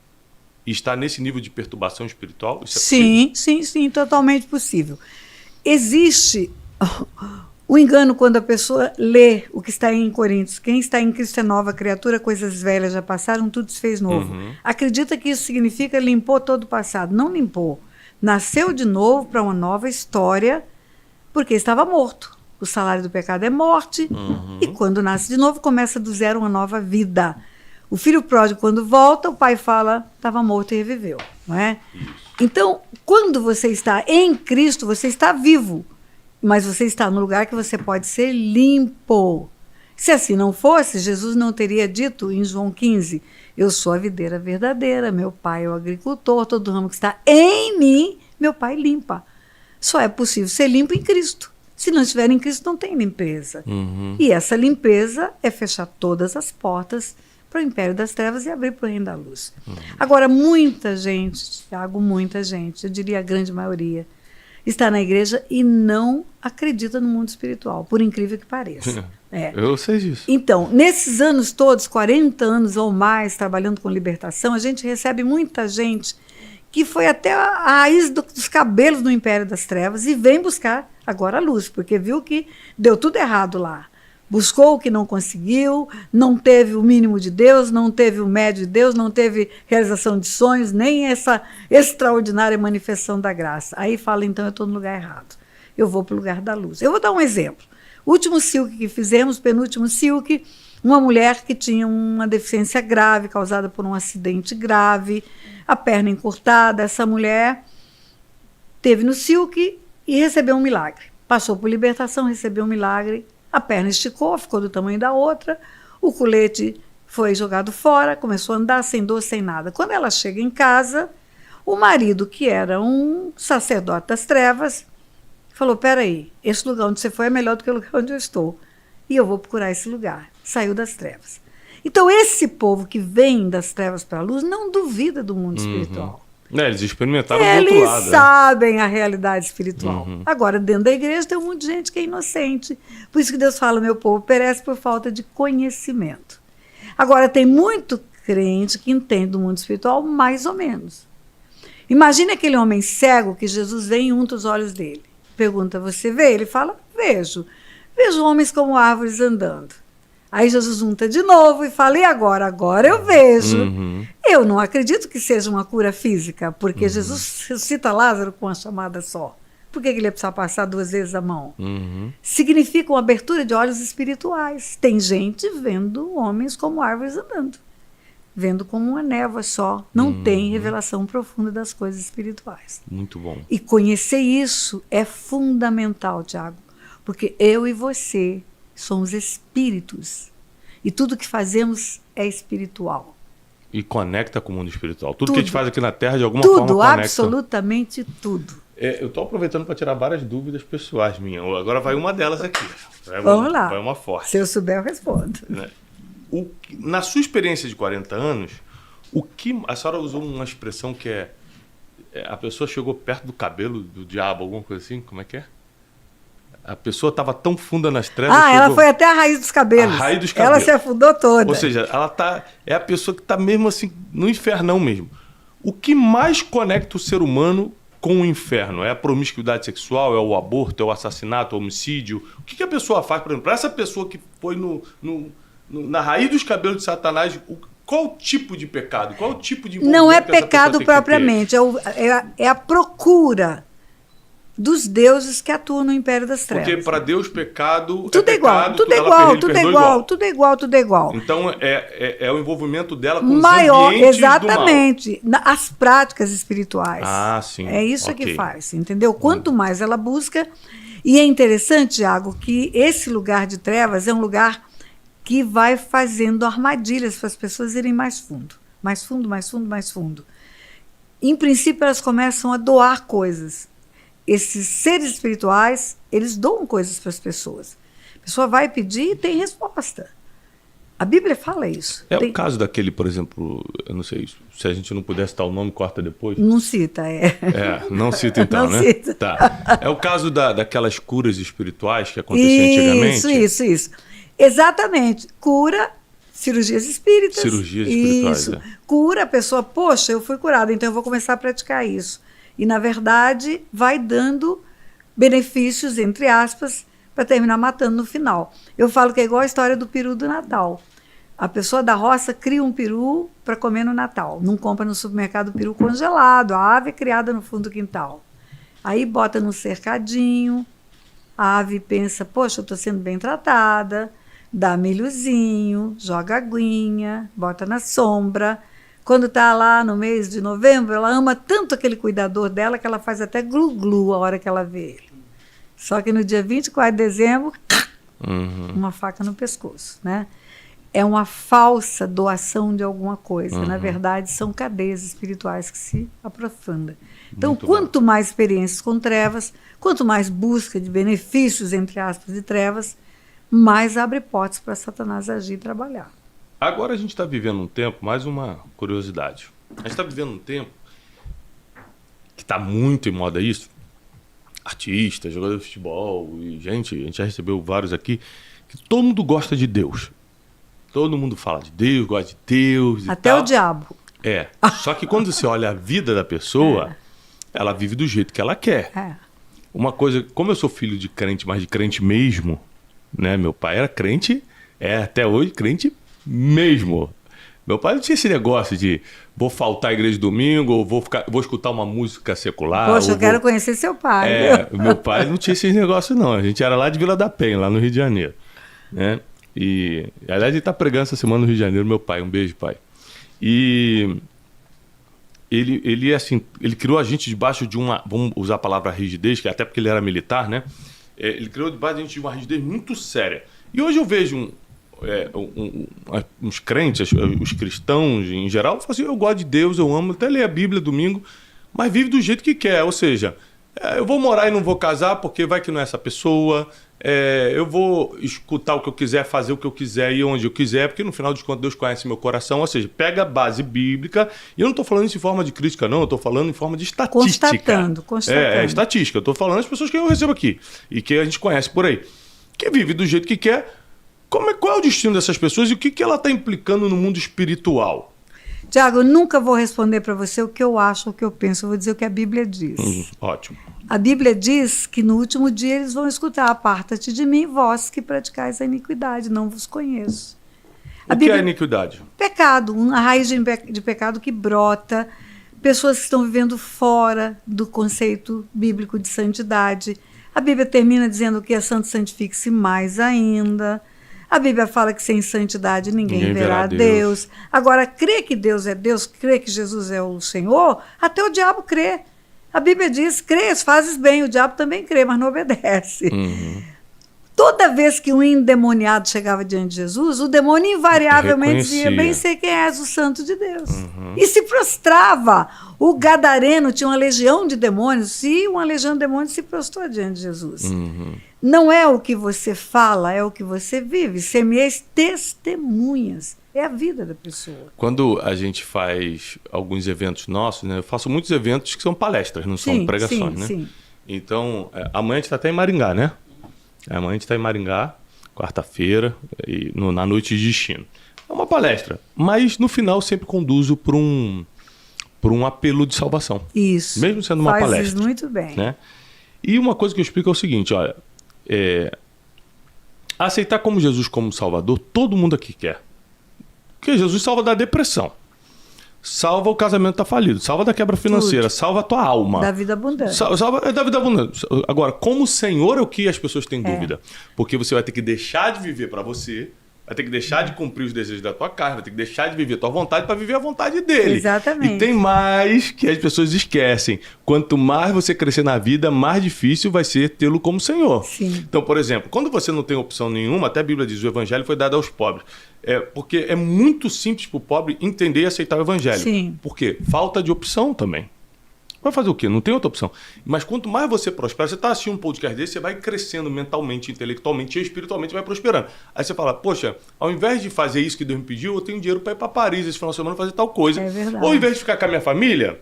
e estar nesse nível de perturbação espiritual? Isso é possível? Sim, totalmente possível. Existe o engano quando a pessoa lê o que está em Coríntios. Quem está em Cristo é nova criatura, coisas velhas já passaram, tudo se fez novo. Acredita que isso significa limpou todo o passado. Não limpou. Nasceu de novo para uma nova história, porque estava morto. O salário do pecado é morte, e quando nasce de novo, começa do zero uma nova vida. O filho pródigo, quando volta, o pai fala, estava morto e reviveu. Não é? Então, quando você está em Cristo, você está vivo, mas você está no lugar que você pode ser limpo. Se assim não fosse, Jesus não teria dito em João 15, eu sou a videira verdadeira, meu pai é o agricultor, todo ramo que está em mim, meu pai limpa. Só é possível ser limpo em Cristo. Se não estiver em Cristo, não tem limpeza. E essa limpeza é fechar todas as portas para o império das trevas e abrir para o reino da luz. Agora, muita gente, Thiago, muita gente, eu diria a grande maioria, está na igreja e não acredita no mundo espiritual, por incrível que pareça. Eu sei disso. Então, nesses anos todos, 40 anos ou mais, trabalhando com libertação, a gente recebe muita gente que foi até a raiz dos cabelos do império das trevas e vem buscar agora a luz, porque viu que deu tudo errado lá. Buscou o que não conseguiu, não teve o mínimo de Deus, não teve o médio de Deus, não teve realização de sonhos, nem essa extraordinária manifestação da graça. Aí fala, então, eu estou no lugar errado. Eu vou para o lugar da luz. Eu vou dar um exemplo. O último silk que fizemos, penúltimo silk, uma mulher que tinha uma deficiência grave, causada por um acidente grave, a perna encurtada. Essa mulher teve no silk e recebeu um milagre. Passou por libertação, recebeu um milagre. A perna esticou, ficou do tamanho da outra, o colete foi jogado fora, começou a andar sem dor, sem nada. Quando ela chega em casa, o marido, que era um sacerdote das trevas, falou, peraí, esse lugar onde você foi é melhor do que o lugar onde eu estou. E eu vou procurar esse lugar. Saiu das trevas. Então, esse povo que vem das trevas para a luz não duvida do mundo espiritual. Eles experimentaram do outro lado. Eles sabem a realidade espiritual. Agora, dentro da igreja tem um monte de gente que é inocente. Por isso que Deus fala, meu povo perece por falta de conhecimento. Agora, tem muito crente que entende do mundo espiritual mais ou menos. Imagine aquele homem cego que Jesus vem e unta os olhos dele. Pergunta, você vê? Ele fala, vejo. Vejo homens como árvores andando. Aí Jesus unta de novo e fala, e agora? Agora eu vejo. Eu não acredito que seja uma cura física, porque Jesus ressuscita Lázaro com uma chamada só. Por que ele ia precisar passar 2 vezes a mão? Significa uma abertura de olhos espirituais. Tem gente vendo homens como árvores andando. Vendo como uma névoa só. Não tem revelação profunda das coisas espirituais. Muito bom. E conhecer isso é fundamental, Tiago. Porque eu e você somos espíritos. E tudo que fazemos é espiritual. E conecta com o mundo espiritual. Tudo que a gente faz aqui na Terra, de alguma forma, conecta. Tudo, absolutamente tudo. Eu estou aproveitando para tirar várias dúvidas pessoais minhas. Agora vai uma delas aqui. Vamos lá. Vai uma forte. Se eu souber, eu respondo. Né? Na sua experiência de 40 anos, a senhora usou uma expressão que a pessoa chegou perto do cabelo do diabo, alguma coisa assim? Como é que é? A pessoa estava tão funda nas trevas. Ela foi até a raiz dos cabelos. A raiz dos cabelos. Ela se afundou toda. Ou seja, é a pessoa que está mesmo assim, no infernão mesmo. O que mais conecta o ser humano com o inferno? É a promiscuidade sexual, é o aborto, é o assassinato, é o homicídio? O que a pessoa faz, por exemplo, para essa pessoa que foi na raiz dos cabelos de Satanás, qual o tipo de pecado? Qual o tipo de não é pecado propriamente, é a procura dos deuses que atuam no império das trevas. Porque para Deus pecado tudo é igual, tudo é igual, tudo é igual, tudo é igual, tudo é igual. Então é o envolvimento dela com maior, os ambientes exatamente, do mal. As práticas espirituais. Ah, sim. É isso que faz, entendeu? Quanto mais ela busca, e é interessante, Tiago, que esse lugar de trevas é um lugar que vai fazendo armadilhas para as pessoas irem mais fundo, mais fundo, mais fundo, mais fundo. Em princípio, elas começam a doar coisas. Esses seres espirituais, eles doam coisas para as pessoas. A pessoa vai pedir e tem resposta. A Bíblia fala isso. O caso daquele, por exemplo, eu não sei, se a gente não puder citar o nome, corta depois. Não cita, não cita então, não né? Cita. Tá. É o caso daquelas curas espirituais que aconteciam antigamente? Isso. Exatamente. Cura, cirurgias espíritas. Cirurgias espirituais, isso. Cura, a pessoa, poxa, eu fui curada, então eu vou começar a praticar isso. E, na verdade, vai dando benefícios, entre aspas, para terminar matando no final. Eu falo que é igual a história do peru do Natal. A pessoa da roça cria um peru para comer no Natal. Não compra no supermercado peru congelado. A ave é criada no fundo do quintal. Aí bota no cercadinho. A ave pensa, poxa, eu estou sendo bem tratada. Dá milhozinho, joga aguinha, bota na sombra. Quando está lá no mês de novembro, ela ama tanto aquele cuidador dela que ela faz até glu-glu a hora que ela vê ele. Só que no dia 24 de dezembro, uma faca no pescoço, né? É uma falsa doação de alguma coisa. Na verdade, são cadeias espirituais que se aprofundam. Então, Muito quanto mais experiências com trevas, quanto mais busca de benefícios, entre aspas, de trevas, mais abre portas para Satanás agir e trabalhar. Agora a gente está vivendo um tempo, mais uma curiosidade. A gente está vivendo um tempo que está muito em moda isso. Artistas, jogadores de futebol, e a gente já recebeu vários aqui, que todo mundo gosta de Deus. Todo mundo fala de Deus, gosta de Deus e até tal. O diabo. Só que quando você olha a vida da pessoa, ela vive do jeito que ela quer. Uma coisa, como eu sou filho de crente, mas de crente mesmo, né? Meu pai era crente, até hoje crente mesmo. Meu pai não tinha esse negócio de vou faltar à igreja domingo, ou vou escutar uma música secular. Poxa, eu quero conhecer seu pai. Meu pai não tinha esses negócios, não. A gente era lá de Vila da Penha, lá no Rio de Janeiro. Né? E, aliás, ele está pregando essa semana no Rio de Janeiro, meu pai. Um beijo, pai. E ele criou a gente debaixo de uma, vamos usar a palavra rigidez, que até porque ele era militar, né? Ele criou debaixo de uma rigidez muito séria. E hoje eu vejo uns crentes, os cristãos em geral, falam assim, eu gosto de Deus, eu amo, até ler a Bíblia domingo, mas vive do jeito que quer. Ou seja, eu vou morar e não vou casar porque vai que não é essa pessoa. Eu vou escutar o que eu quiser, fazer o que eu quiser e onde eu quiser, porque no final de contas Deus conhece meu coração. Ou seja, pega a base bíblica. E eu não estou falando isso em forma de crítica, não. Eu estou falando em forma de estatística. Constatando. É estatística. Eu estou falando das pessoas que eu recebo aqui e que a gente conhece por aí. Que vive do jeito que quer. Qual é o destino dessas pessoas e o que ela está implicando no mundo espiritual? Tiago, eu nunca vou responder para você o que eu acho, o que eu penso. Eu vou dizer o que a Bíblia diz. Ótimo. A Bíblia diz que no último dia eles vão escutar: aparta-te de mim, vós que praticais a iniquidade, não vos conheço. O que é iniquidade? Pecado, uma raiz de pecado que brota, pessoas que estão vivendo fora do conceito bíblico de santidade. A Bíblia termina dizendo que é santo, santifique-se mais ainda. A Bíblia fala que sem santidade ninguém verá Deus. Agora, crer que Deus é Deus, crer que Jesus é o Senhor, até o diabo crê. A Bíblia diz: crês, fazes bem. O diabo também crê, mas não obedece. Toda vez que um endemoniado chegava diante de Jesus, o demônio invariavelmente dizia: bem sei quem és, o santo de Deus. E se prostrava. O gadareno tinha uma legião de demônios, e uma legião de demônios se prostrou diante de Jesus. Não é o que você fala, é o que você vive. Semeis testemunhas. É a vida da pessoa. Quando a gente faz alguns eventos nossos, né? Eu faço muitos eventos que são palestras, não são pregações, né? Sim. Então, amanhã a gente está até em Maringá, né? Amanhã a gente está em Maringá, quarta-feira, na noite de destino. É uma palestra, mas no final sempre conduzo por um apelo de salvação. Isso. Mesmo sendo uma palestra. Faz isso muito bem. Né? E uma coisa que eu explico é o seguinte, olha, aceitar como Jesus como Salvador, todo mundo aqui quer. Porque Jesus salva da depressão, salva o casamento tá falido, salva da quebra financeira, salva a tua alma. Da vida abundante. Salva da vida abundante. Agora, como Senhor é o que as pessoas têm dúvida. Porque você vai ter que deixar de viver para você, vai ter que deixar de cumprir os desejos da tua carne, vai ter que deixar de viver a tua vontade para viver a vontade dele. Exatamente. E tem mais que as pessoas esquecem. Quanto mais você crescer na vida, mais difícil vai ser tê-lo como Senhor. Sim. Então, por exemplo, quando você não tem opção nenhuma, até a Bíblia diz: o evangelho foi dado aos pobres. Porque é muito simples para o pobre entender e aceitar o evangelho. Sim. Por quê? Falta de opção também. Vai fazer o quê? Não tem outra opção. Mas quanto mais você prospera, você está assistindo um podcast desse, você vai crescendo mentalmente, intelectualmente e espiritualmente, vai prosperando. Aí você fala: poxa, ao invés de fazer isso que Deus me pediu, eu tenho dinheiro para ir para Paris esse final de semana fazer tal coisa. É verdade. Ou ao invés de ficar com a minha família,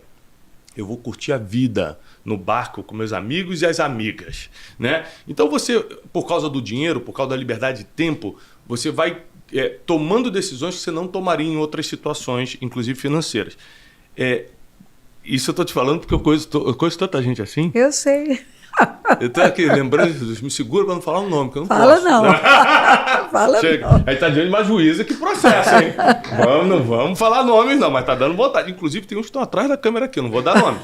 eu vou curtir a vida no barco com meus amigos e as amigas. Né? Então você, por causa do dinheiro, por causa da liberdade de tempo, você vai tomando decisões que você não tomaria em outras situações, inclusive financeiras. Isso eu estou te falando porque eu conheço tanta gente assim. Eu sei. Eu estou aqui lembrando, me segura para não falar um nome, que eu não Fala posso. Não. Fala Chega. não. Aí tá diante de uma juíza que processa, hein? Não vamos falar nomes não, mas tá dando vontade. Inclusive tem uns que estão atrás da câmera aqui, eu não vou dar nome.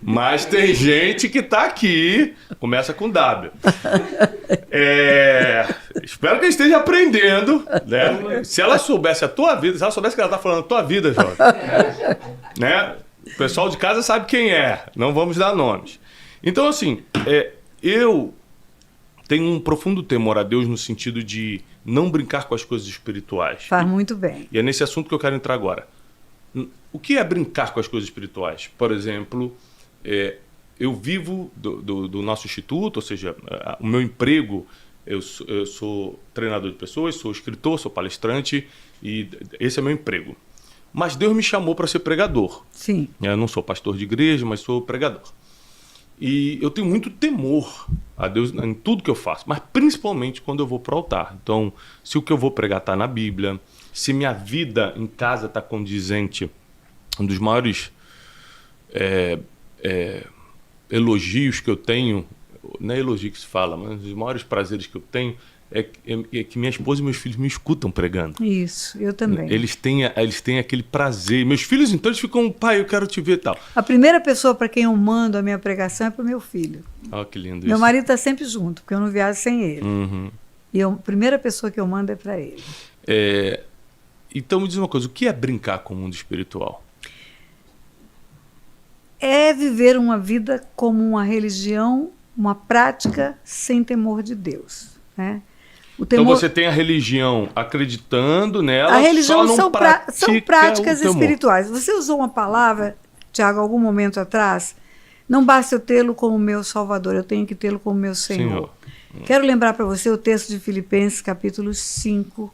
Mas tem gente que tá aqui, começa com W. Espero que ela esteja aprendendo, né? Se ela soubesse a tua vida, se ela soubesse que ela tá falando a tua vida, jovem, né? O pessoal de casa sabe quem é, não vamos dar nomes. Então, assim, eu tenho um profundo temor a Deus no sentido de não brincar com as coisas espirituais. Faz muito bem. E é nesse assunto que eu quero entrar agora. O que é brincar com as coisas espirituais? Por exemplo, eu vivo do nosso instituto, ou seja, o meu emprego, eu sou treinador de pessoas, sou escritor, sou palestrante, e esse é meu emprego. Mas Deus me chamou para ser pregador. Sim. Eu não sou pastor de igreja, mas sou pregador. E eu tenho muito temor a Deus em tudo que eu faço, mas principalmente quando eu vou para o altar. Então, se o que eu vou pregar está na Bíblia, se minha vida em casa está condizente, um dos maiores elogios que eu tenho, não é elogio que se fala, mas um dos maiores prazeres que eu tenho é que minha esposa e meus filhos me escutam pregando. Isso, eu também. Eles têm aquele prazer. Meus filhos, então, eles ficam: pai, eu quero te ver e tal. A primeira pessoa para quem eu mando a minha pregação é para o meu filho. Olha que lindo isso. Meu marido está sempre junto, porque eu não viajo sem ele. Uhum. E a primeira pessoa que eu mando é para ele. Então, me diz uma coisa: o que é brincar com o mundo espiritual? É viver uma vida como uma religião, uma prática sem temor de Deus, né? Então você tem a religião acreditando nela, a religião só não são práticas espirituais. Você usou uma palavra, Tiago, algum momento atrás, Não basta eu tê-lo como meu Salvador, eu tenho que tê-lo como meu Senhor. Quero lembrar para você o texto de Filipenses, capítulo 5,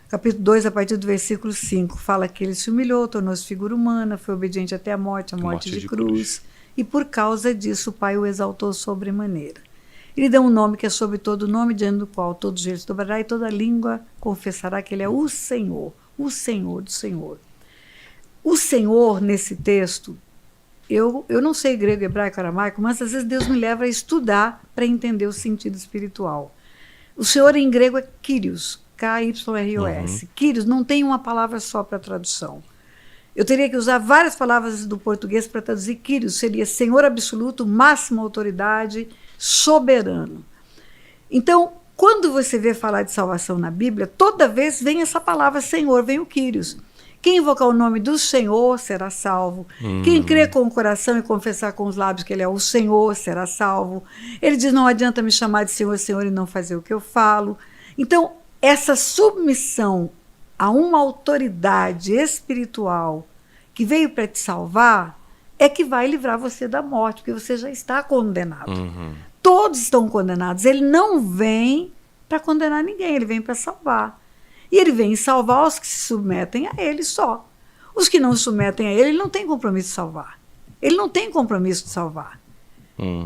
capítulo 2, a partir do versículo 5. Fala que ele se humilhou, tornou-se figura humana, foi obediente até a morte de cruz. E por causa disso o Pai o exaltou sobremaneira. Ele deu um nome que é sobre todo nome, diante do qual todo joelho se dobrará e toda língua confessará que ele é o Senhor do Senhor. O Senhor, nesse texto, eu não sei grego, hebraico, aramaico, mas às vezes Deus me leva a estudar para entender o sentido espiritual. O Senhor em grego é Kyrios, K-Y-R-O-S. Kyrios não tem uma palavra só para tradução. Eu teria que usar várias palavras do português para traduzir. Kyrios seria Senhor absoluto, máxima autoridade, soberano. Então, quando você vê falar de salvação na Bíblia, toda vez vem essa palavra Senhor, vem o Kyrios. Quem invocar o nome do Senhor será salvo. Quem crer com o coração e confessar com os lábios que ele é o Senhor será salvo. Ele diz, não adianta me chamar de Senhor, Senhor e não fazer o que eu falo. Então, essa submissão a uma autoridade espiritual que veio para te salvar é que vai livrar você da morte, porque você já está condenado. Todos estão condenados. Ele não vem para condenar ninguém, ele vem para salvar. E ele vem salvar os que se submetem a ele só. Os que não se submetem a ele, ele não tem compromisso de salvar. Ele não tem compromisso de salvar.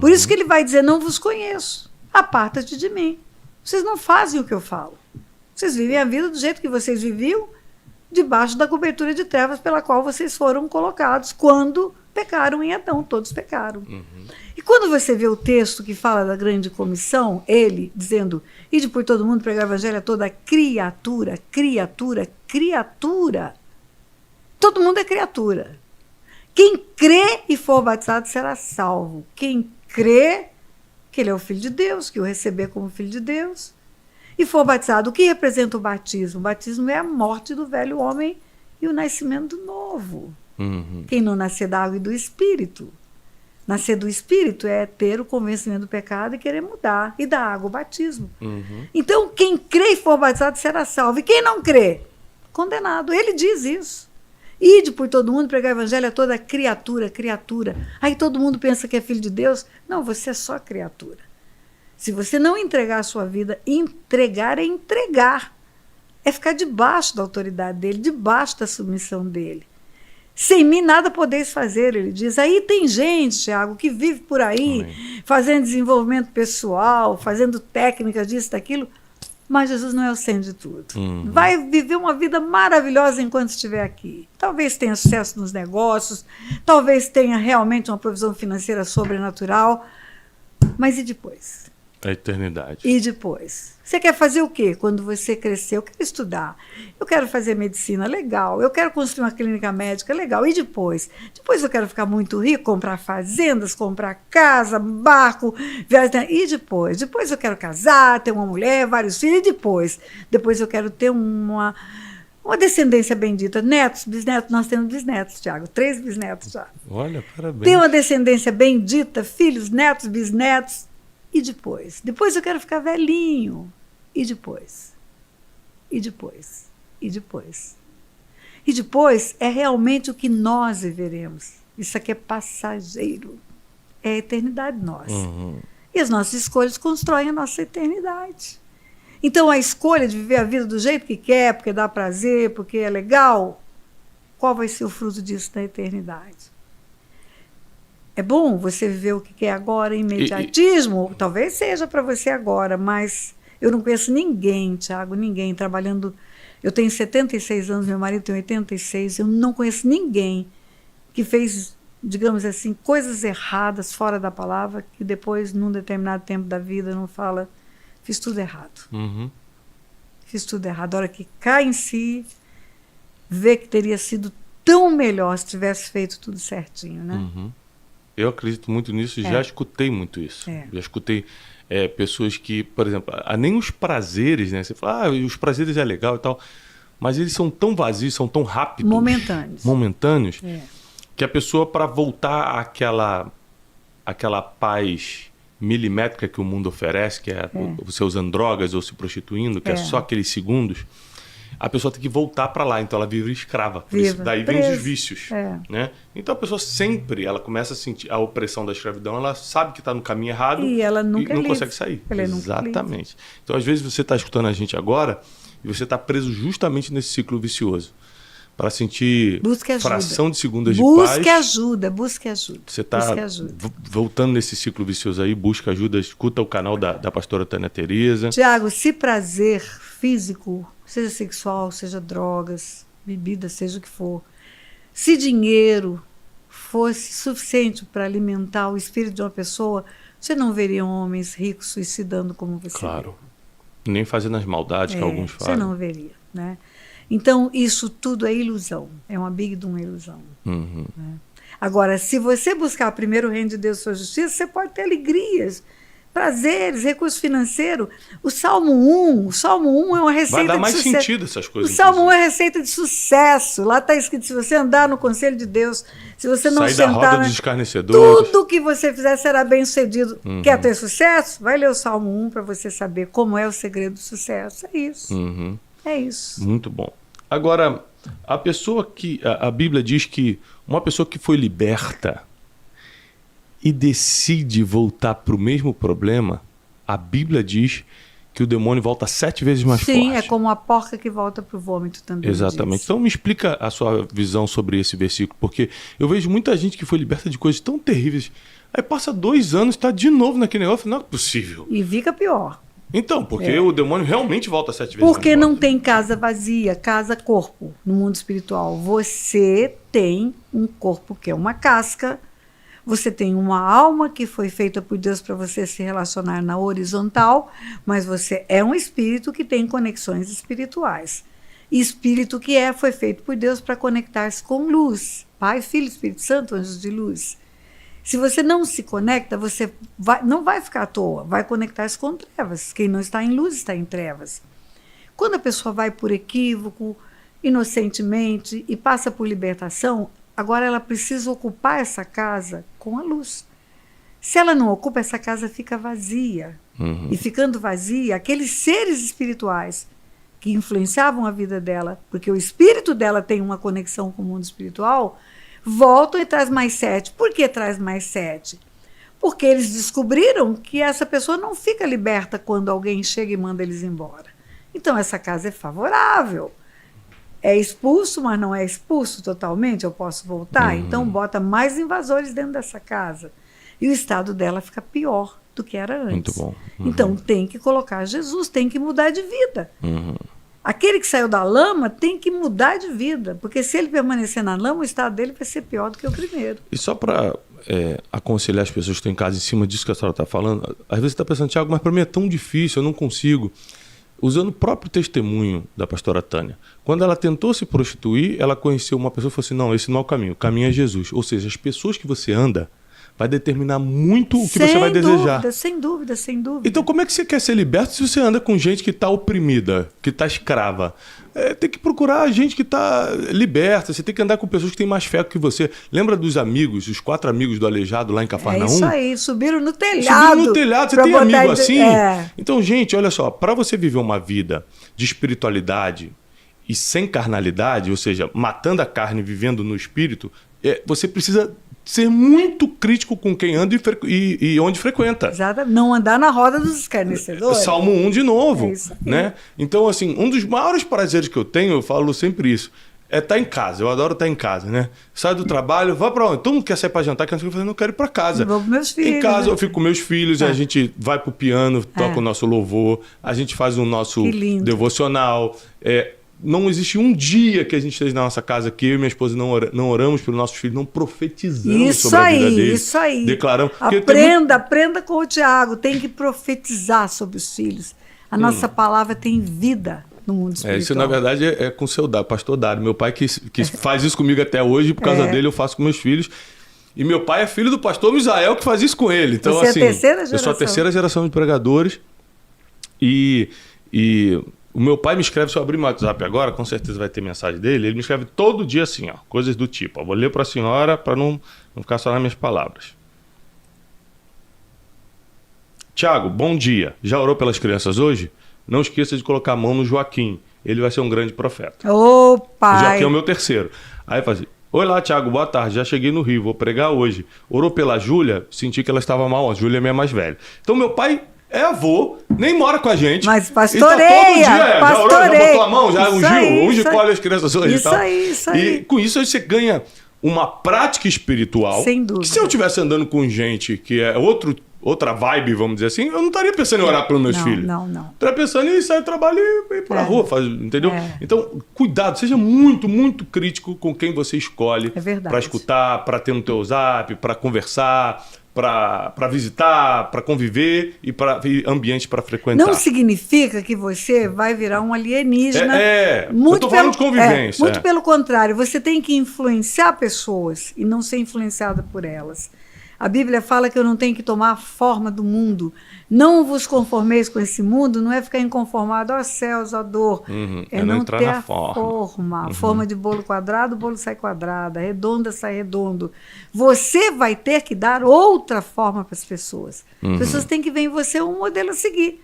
Por isso que ele vai dizer, não vos conheço, aparta-te de mim. Vocês não fazem o que eu falo. Vocês vivem a vida do jeito que vocês viviam, debaixo da cobertura de trevas pela qual vocês foram colocados quando pecaram em Adão, todos pecaram. E quando você vê o texto que fala da grande comissão, ele dizendo, ide por todo mundo pregar o evangelho a toda criatura, criatura, criatura. Todo mundo é criatura. Quem crê e for batizado será salvo. Quem crê que ele é o Filho de Deus, que o receber como Filho de Deus, e for batizado. O que representa o batismo? O batismo é a morte do velho homem e o nascimento do novo. Quem não nascer da água e do Espírito. Nascer do Espírito é ter o convencimento do pecado e querer mudar. E da água o batismo. Então, quem crê e for batizado será salvo. E quem não crê? Condenado. Ele diz isso. Ide por todo mundo pregar o evangelho a toda criatura, criatura. Aí todo mundo pensa que é filho de Deus. Não, você é só criatura. Se você não entregar a sua vida, entregar é entregar. É ficar debaixo da autoridade dele, debaixo da submissão dele. Sem mim nada podeis fazer, ele diz. Aí tem gente, Tiago, que vive por aí, fazendo desenvolvimento pessoal, fazendo técnicas disso, daquilo, mas Jesus não é o centro de tudo. Vai viver uma vida maravilhosa enquanto estiver aqui. Talvez tenha sucesso nos negócios, talvez tenha realmente uma provisão financeira sobrenatural, mas e depois? A eternidade. E depois? Você quer fazer o quê quando você crescer? Eu quero estudar, eu quero fazer medicina, legal. Eu quero construir uma clínica médica, legal. E depois? Depois eu quero ficar muito rico, comprar fazendas, comprar casa, barco, viajar. E depois? Depois eu quero casar, ter uma mulher, vários filhos. E depois? Depois eu quero ter uma descendência bendita. Netos, bisnetos, nós temos bisnetos, Tiago, 3 bisnetos já. Olha, parabéns. Ter uma descendência bendita, filhos, netos, bisnetos. E depois? Depois eu quero ficar velhinho. E depois? E depois? E depois? E depois é realmente o que nós viveremos. Isso aqui é passageiro. É a eternidade nossa. E as nossas escolhas constroem a nossa eternidade. Então a escolha de viver a vida do jeito que quer, porque dá prazer, porque é legal, qual vai ser o fruto disso na eternidade? É bom você viver o que quer agora, imediatismo, talvez seja para você agora, mas eu não conheço ninguém, Tiago, ninguém trabalhando. Eu tenho 76 anos, meu marido tem 86, eu não conheço ninguém que fez, digamos assim, coisas erradas, fora da palavra, que depois, num determinado tempo da vida, não fala, fiz tudo errado. Fiz tudo errado. A hora que cai em si, vê que teria sido tão melhor se tivesse feito tudo certinho, né? Eu acredito muito nisso, já escutei muito isso. Já escutei pessoas que, por exemplo, nem os prazeres, né? Você fala, os prazeres é legal e tal, mas eles são tão vazios, são tão rápidos. Momentâneos. Que a pessoa, para voltar àquela paz milimétrica que o mundo oferece, que é você usando drogas ou se prostituindo, que é só aqueles segundos, a pessoa tem que voltar para lá, então ela vive escrava. Por isso, daí vem os vícios. Né? Então a pessoa sempre, ela começa a sentir a opressão da escravidão, ela sabe que está no caminho errado e ela nunca não consegue sair. Exatamente. Então às vezes você está escutando a gente agora e você está preso justamente nesse ciclo vicioso. Para sentir fração de segundas de paz. Busque ajuda. Você está voltando nesse ciclo vicioso aí, busca ajuda, escuta o canal da pastora Tânia Tereza. Tiago, se prazer físico, seja sexual, seja drogas, bebida, seja o que for, se dinheiro fosse suficiente para alimentar o espírito de uma pessoa, você não veria homens ricos suicidando como você. Claro. Nem fazendo as maldades que alguns fazem. Você não veria, né? Então, isso tudo é ilusão. É uma big de uma ilusão. Né? Agora, se você buscar primeiro o reino de Deus e sua justiça, você pode ter alegrias, prazeres, recurso financeiro. O Salmo 1 é uma receita de sucesso. Vai dar mais sentido essas coisas. O Salmo 1 é receita de sucesso. Lá está escrito, se você andar no conselho de Deus, se você não sentar... Sair da roda dos escarnecedores. Tudo que você fizer será bem sucedido. Quer ter sucesso? Vai ler o Salmo 1 para você saber como é o segredo do sucesso. É isso. É isso. Muito bom. Agora, a pessoa que... A Bíblia diz que uma pessoa que foi liberta e decide voltar para o mesmo problema, a Bíblia diz que o demônio volta 7 vezes mais forte. Sim, é como a porca que volta para o vômito também. Exatamente. Então me explica a sua visão sobre esse versículo, porque eu vejo muita gente que foi liberta de coisas tão terríveis, aí passa 2 anos e está de novo naquele negócio, não é possível. E fica pior. Então, porque o demônio realmente volta 7 vezes. Porque não tem casa vazia, casa corpo no mundo espiritual. Você tem um corpo que é uma casca, você tem uma alma que foi feita por Deus para você se relacionar na horizontal, mas você é um espírito que tem conexões espirituais. Espírito que foi feito por Deus para conectar-se com luz. Pai, Filho, Espírito Santo, anjos de luz. Se você não se conecta, você não vai ficar à toa, vai conectar-se com trevas. Quem não está em luz está em trevas. Quando a pessoa vai por equívoco, inocentemente, e passa por libertação, agora ela precisa ocupar essa casa com a luz. Se ela não ocupa, essa casa fica vazia. E ficando vazia, aqueles seres espirituais que influenciavam a vida dela, porque o espírito dela tem uma conexão com o mundo espiritual, voltam e traz mais 7. Por que traz mais 7? Porque eles descobriram que essa pessoa não fica liberta quando alguém chega e manda eles embora. Então essa casa é favorável. É expulso, mas não é expulso totalmente, eu posso voltar. Então bota mais invasores dentro dessa casa. E o estado dela fica pior do que era antes. Muito bom. Então tem que colocar Jesus, tem que mudar de vida. Aquele que saiu da lama tem que mudar de vida, porque se ele permanecer na lama, o estado dele vai ser pior do que o primeiro. E só para aconselhar as pessoas que estão em casa em cima disso que a senhora está falando, às vezes você está pensando, Tiago, mas para mim é tão difícil, eu não consigo. Usando o próprio testemunho da pastora Tânia, quando ela tentou se prostituir, ela conheceu uma pessoa e falou assim, não, esse não é o caminho é Jesus. Ou seja, as pessoas que você anda vai determinar muito o que você vai desejar. Sem dúvida. Então como é que você quer ser liberto se você anda com gente que está oprimida, que está escrava? Tem que procurar gente que está liberta, você tem que andar com pessoas que têm mais fé que você. Lembra dos amigos, os 4 amigos do aleijado lá em Cafarnaum? É isso aí, subiram no telhado. Você tem amigo assim? Então, gente, olha só, para você viver uma vida de espiritualidade e sem carnalidade, ou seja, matando a carne e vivendo no espírito, você precisa ser muito crítico com quem anda e onde frequenta. Exato. Não andar na roda dos escarnecedores. Salmo 1 de novo. Né? Então, assim, um dos maiores prazeres que eu tenho, eu falo sempre isso, é estar em casa. Eu adoro estar em casa, né? Sai do trabalho, vai pra onde? Todo mundo quer sair pra jantar, eu não quero ir pra casa. Eu vou com meus filhos. Em casa, eu fico com meus filhos, a gente vai pro piano, toca o nosso louvor, a gente faz o nosso devocional. Não existe um dia que a gente esteja na nossa casa que eu e minha esposa não oramos pelos nossos filhos, não profetizamos sobre a vida deles. Isso aí. Declaramos. Aprenda com o Tiago. Tem que profetizar sobre os filhos. A nossa palavra tem vida no mundo espiritual. Isso, na verdade, é com o seu pastor Dário. Meu pai que faz isso comigo até hoje, por causa dele eu faço com meus filhos. E meu pai é filho do pastor Misael que faz isso com ele. Então, você é a terceira geração? Eu sou a terceira geração de pregadores. E o meu pai me escreve, se eu abrir meu WhatsApp agora, com certeza vai ter mensagem dele, ele me escreve todo dia assim, coisas do tipo, vou ler para a senhora para não ficar só nas minhas palavras. Tiago, bom dia. Já orou pelas crianças hoje? Não esqueça de colocar a mão no Joaquim. ele vai ser um grande profeta. Ô, pai! Já que é o meu terceiro. Aí fala assim, oi lá, Tiago, boa tarde, já cheguei no Rio, vou pregar hoje. Orou pela Júlia, senti que ela estava mal, a Júlia é minha mais velha. Então meu pai é avô, nem mora com a gente. Mas pastoreia, e tá todo dia, pastoreia. Já botou a mão, já Isso ungiu, aí, unge isso colhe as crianças hoje e tal. Isso aí. E com isso você ganha uma prática espiritual. Sem dúvida. Que se eu estivesse andando com gente que é outra vibe, vamos dizer assim, eu não estaria pensando em orar pelos meus filhos. Não. Estaria pensando em sair do trabalho e ir pra rua, entendeu? É. Então, cuidado, seja muito, muito crítico com quem você escolhe para escutar, para ter no teu zap, para conversar, para visitar, para conviver e para ambientes para frequentar. Não significa que você vai virar um alienígena. Eu estou falando de convivência. Muito pelo contrário, você tem que influenciar pessoas e não ser influenciada por elas. A Bíblia fala que eu não tenho que tomar a forma do mundo. Não vos conformeis com esse mundo, não é ficar inconformado, ó céus, ó dor. É não entrar ter na a forma. A forma de bolo quadrado, o bolo sai quadrado, a redonda sai redondo. Você vai ter que dar outra forma para as pessoas. As pessoas têm que ver em você um modelo a seguir,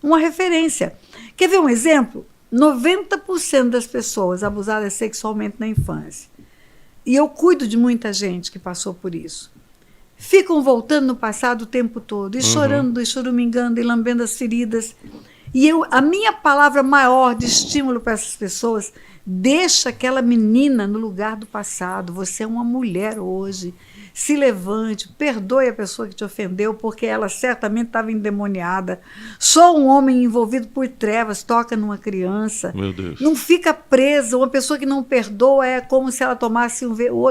uma referência. Quer ver um exemplo? 90% das pessoas abusadas sexualmente na infância, e eu cuido de muita gente que passou por isso, ficam voltando no passado o tempo todo, e chorando, e choramingando, e lambendo as feridas. E a minha palavra maior de estímulo para essas pessoas, deixa aquela menina no lugar do passado. Você é uma mulher hoje. Se levante, perdoe a pessoa que te ofendeu, porque ela certamente estava endemoniada. Só um homem envolvido por trevas toca numa criança. Meu Deus. Não fica presa. Uma pessoa que não perdoa é como se ela tomasse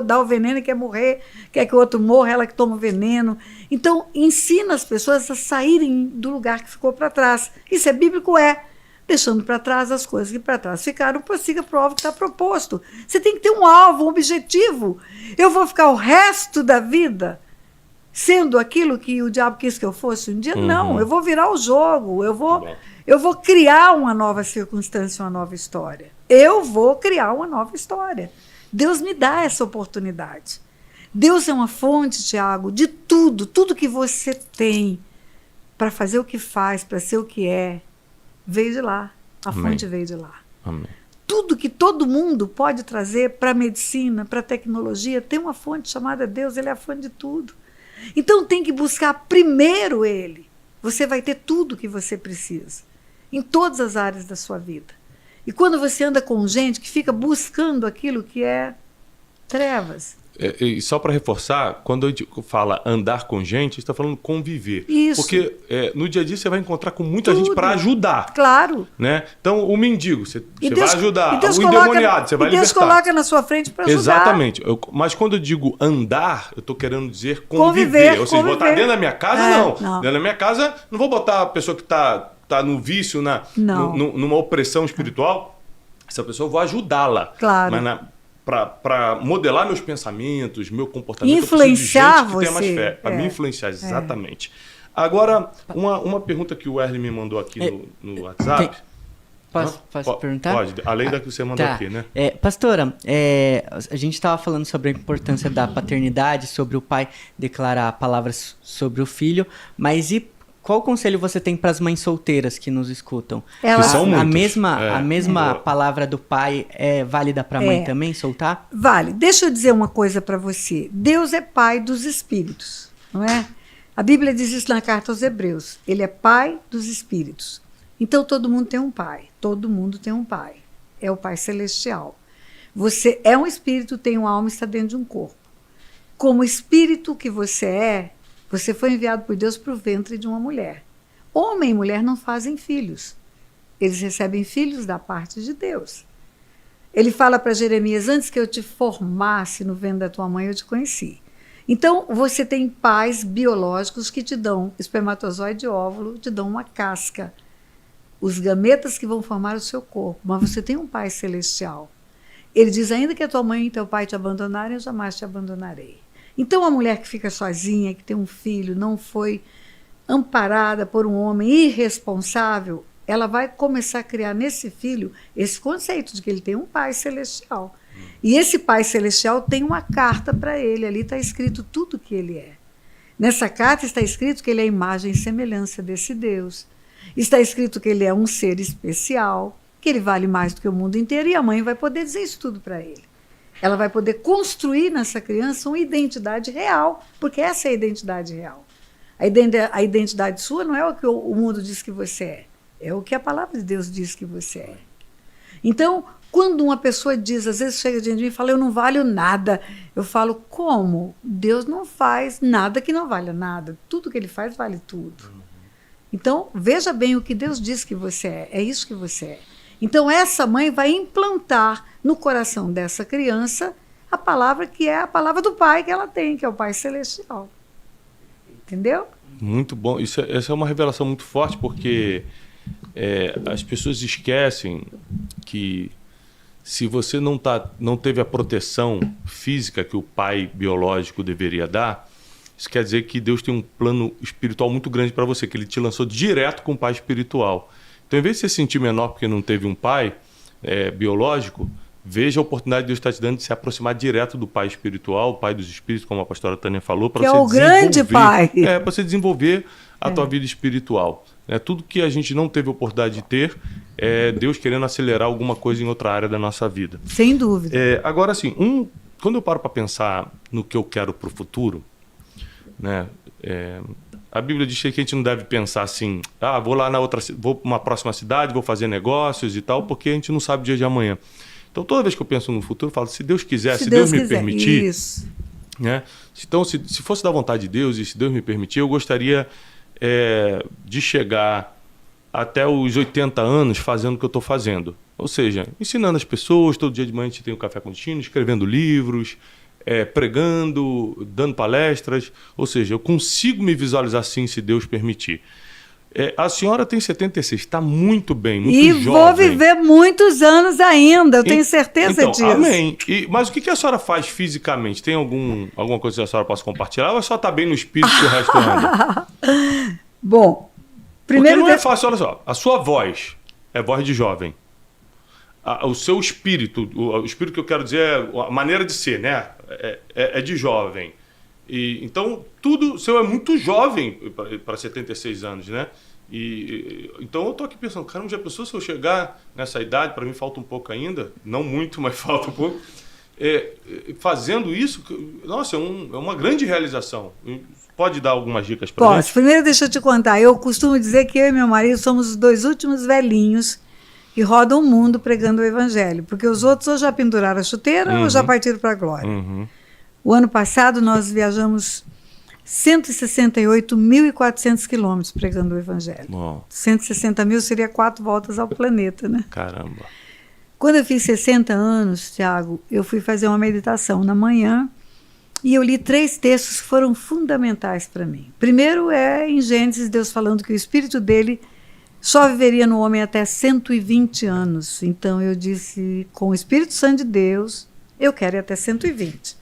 dá o veneno e quer morrer, quer que o outro morra, ela que toma o veneno. Então, ensina as pessoas a saírem do lugar que ficou para trás. Isso é bíblico, deixando para trás as coisas que para trás ficaram, prossiga para o alvo que está proposto. Você tem que ter um alvo, um objetivo. Eu vou ficar o resto da vida sendo aquilo que o diabo quis que eu fosse um dia? Não, eu vou virar o jogo, eu vou criar uma nova circunstância, uma nova história. Eu vou criar uma nova história. Deus me dá essa oportunidade. Deus é uma fonte, Tiago, de tudo que você tem para fazer o que faz, para ser o que é, veio de lá. A fonte veio de lá. Amém. Tudo que todo mundo pode trazer para a medicina, para a tecnologia, tem uma fonte chamada Deus, ele é a fonte de tudo. Então tem que buscar primeiro ele. Você vai ter tudo que você precisa, em todas as áreas da sua vida. E quando você anda com gente que fica buscando aquilo que é trevas. E só para reforçar, quando a gente fala andar com gente, a gente está falando conviver. Isso. Porque no dia a dia você vai encontrar com muita gente para ajudar. Claro. Né? Então, o mendigo, você vai ajudar. O endemoniado, você vai libertar. Deus coloca na sua frente para ajudar. Exatamente. Mas quando eu digo andar, eu estou querendo dizer conviver. Ou seja, botar dentro da minha casa, não. Dentro da minha casa, não vou botar a pessoa que está no vício, numa opressão espiritual. Essa pessoa eu vou ajudá-la. Claro. Mas para modelar meus pensamentos, meu comportamento, influenciar eu preciso de gente que tenha mais fé. Para me influenciar, exatamente. Agora, uma pergunta que o Erle me mandou aqui no WhatsApp. Posso perguntar? Pode, além da que você mandou aqui, né? Pastora, a gente estava falando sobre a importância da paternidade, sobre o pai declarar palavras sobre o filho, mas qual conselho você tem para as mães solteiras que nos escutam? Que são muitas. A mesma palavra do pai é válida para a mãe também, soltar? Vale. Deixa eu dizer uma coisa para você. Deus é pai dos espíritos, não é? A Bíblia diz isso na carta aos Hebreus. Ele é pai dos espíritos. Então todo mundo tem um pai. Todo mundo tem um pai. É o pai celestial. Você é um espírito, tem uma alma e está dentro de um corpo. Como espírito que você foi enviado por Deus para o ventre de uma mulher. Homem e mulher não fazem filhos. Eles recebem filhos da parte de Deus. Ele fala para Jeremias, antes que eu te formasse no ventre da tua mãe, eu te conheci. Então, você tem pais biológicos que te dão espermatozoide e óvulo, te dão uma casca. Os gametas que vão formar o seu corpo. Mas você tem um pai celestial. Ele diz, ainda que a tua mãe e teu pai te abandonarem, eu jamais te abandonarei. Então, a mulher que fica sozinha, que tem um filho, não foi amparada por um homem irresponsável, ela vai começar a criar nesse filho esse conceito de que ele tem um pai celestial. E esse pai celestial tem uma carta para ele, ali está escrito tudo o que ele é. Nessa carta está escrito que ele é a imagem e semelhança desse Deus. Está escrito que ele é um ser especial, que ele vale mais do que o mundo inteiro, e a mãe vai poder dizer isso tudo para ele. Ela vai poder construir nessa criança uma identidade real, porque essa é a identidade real. A identidade sua não é o que o mundo diz que você é o que a palavra de Deus diz que você é. Então, quando uma pessoa diz, às vezes chega diante de mim e fala, eu não valho nada, eu falo, como? Deus não faz nada que não valha nada. Tudo que ele faz vale tudo. Então, veja bem o que Deus diz que você é isso que você é. Então, essa mãe vai implantar no coração dessa criança a palavra que é a palavra do Pai que ela tem, que é o Pai Celestial. Entendeu? Muito bom. Essa é uma revelação muito forte, porque as pessoas esquecem que se você não teve a proteção física que o pai biológico deveria dar, isso quer dizer que Deus tem um plano espiritual muito grande para você, que ele te lançou direto com o pai espiritual. Então, em vez de você se sentir menor porque não teve um pai biológico, veja a oportunidade que Deus está te dando de se aproximar direto do pai espiritual, o pai dos espíritos, como a pastora Tânia falou, para você é o grande pai. Para você desenvolver a tua vida espiritual. Tudo que a gente não teve oportunidade de ter, é Deus querendo acelerar alguma coisa em outra área da nossa vida. Sem dúvida. Agora, assim, quando eu paro para pensar no que eu quero para o futuro, né, a Bíblia diz que a gente não deve pensar assim, vou para uma próxima cidade, vou fazer negócios e tal, porque a gente não sabe o dia de amanhã. Então, toda vez que eu penso no futuro, eu falo, se Deus quiser, se Deus me permitir... Isso. Né? Então, se fosse da vontade de Deus e se Deus me permitir, eu gostaria de chegar até os 80 anos fazendo o que eu estou fazendo. Ou seja, ensinando as pessoas, todo dia de manhã a gente tem um café contínuo, escrevendo livros, pregando, dando palestras. Ou seja, eu consigo me visualizar assim, se Deus permitir. A senhora tem 76, está muito bem, muito jovem. E vou viver muitos anos ainda, eu tenho certeza disso. Amém. Mas o que a senhora faz fisicamente? Tem alguma coisa que a senhora possa compartilhar? Ou a senhora está bem no espírito que o resto anda? Bom, primeiro... Porque não é fácil, olha só, a sua voz é voz de jovem. O seu espírito, o espírito que eu quero dizer é a maneira de ser, né? É de jovem. Então, tudo seu é muito jovem para 76 anos, né? Então, eu estou aqui pensando, caramba, já pensou se eu chegar nessa idade, para mim falta um pouco ainda, não muito, mas falta um pouco, fazendo isso, nossa, é uma grande realização. Pode dar algumas dicas para gente? Posso. Primeiro, deixa eu te contar, eu costumo dizer que eu e meu marido somos os 2 últimos velhinhos que rodam o mundo pregando o evangelho, porque os outros ou já penduraram a chuteira ou já partiram para a glória. O ano passado nós viajamos 168.400 quilômetros pregando o evangelho. Uau. 160 mil seria 4 voltas ao planeta, né? Caramba. Quando eu fiz 60 anos, Tiago, eu fui fazer uma meditação na manhã e eu li 3 textos que foram fundamentais para mim. Primeiro em Gênesis, Deus falando que o espírito dele só viveria no homem até 120 anos. Então eu disse, com o Espírito Santo de Deus, eu quero ir até 120.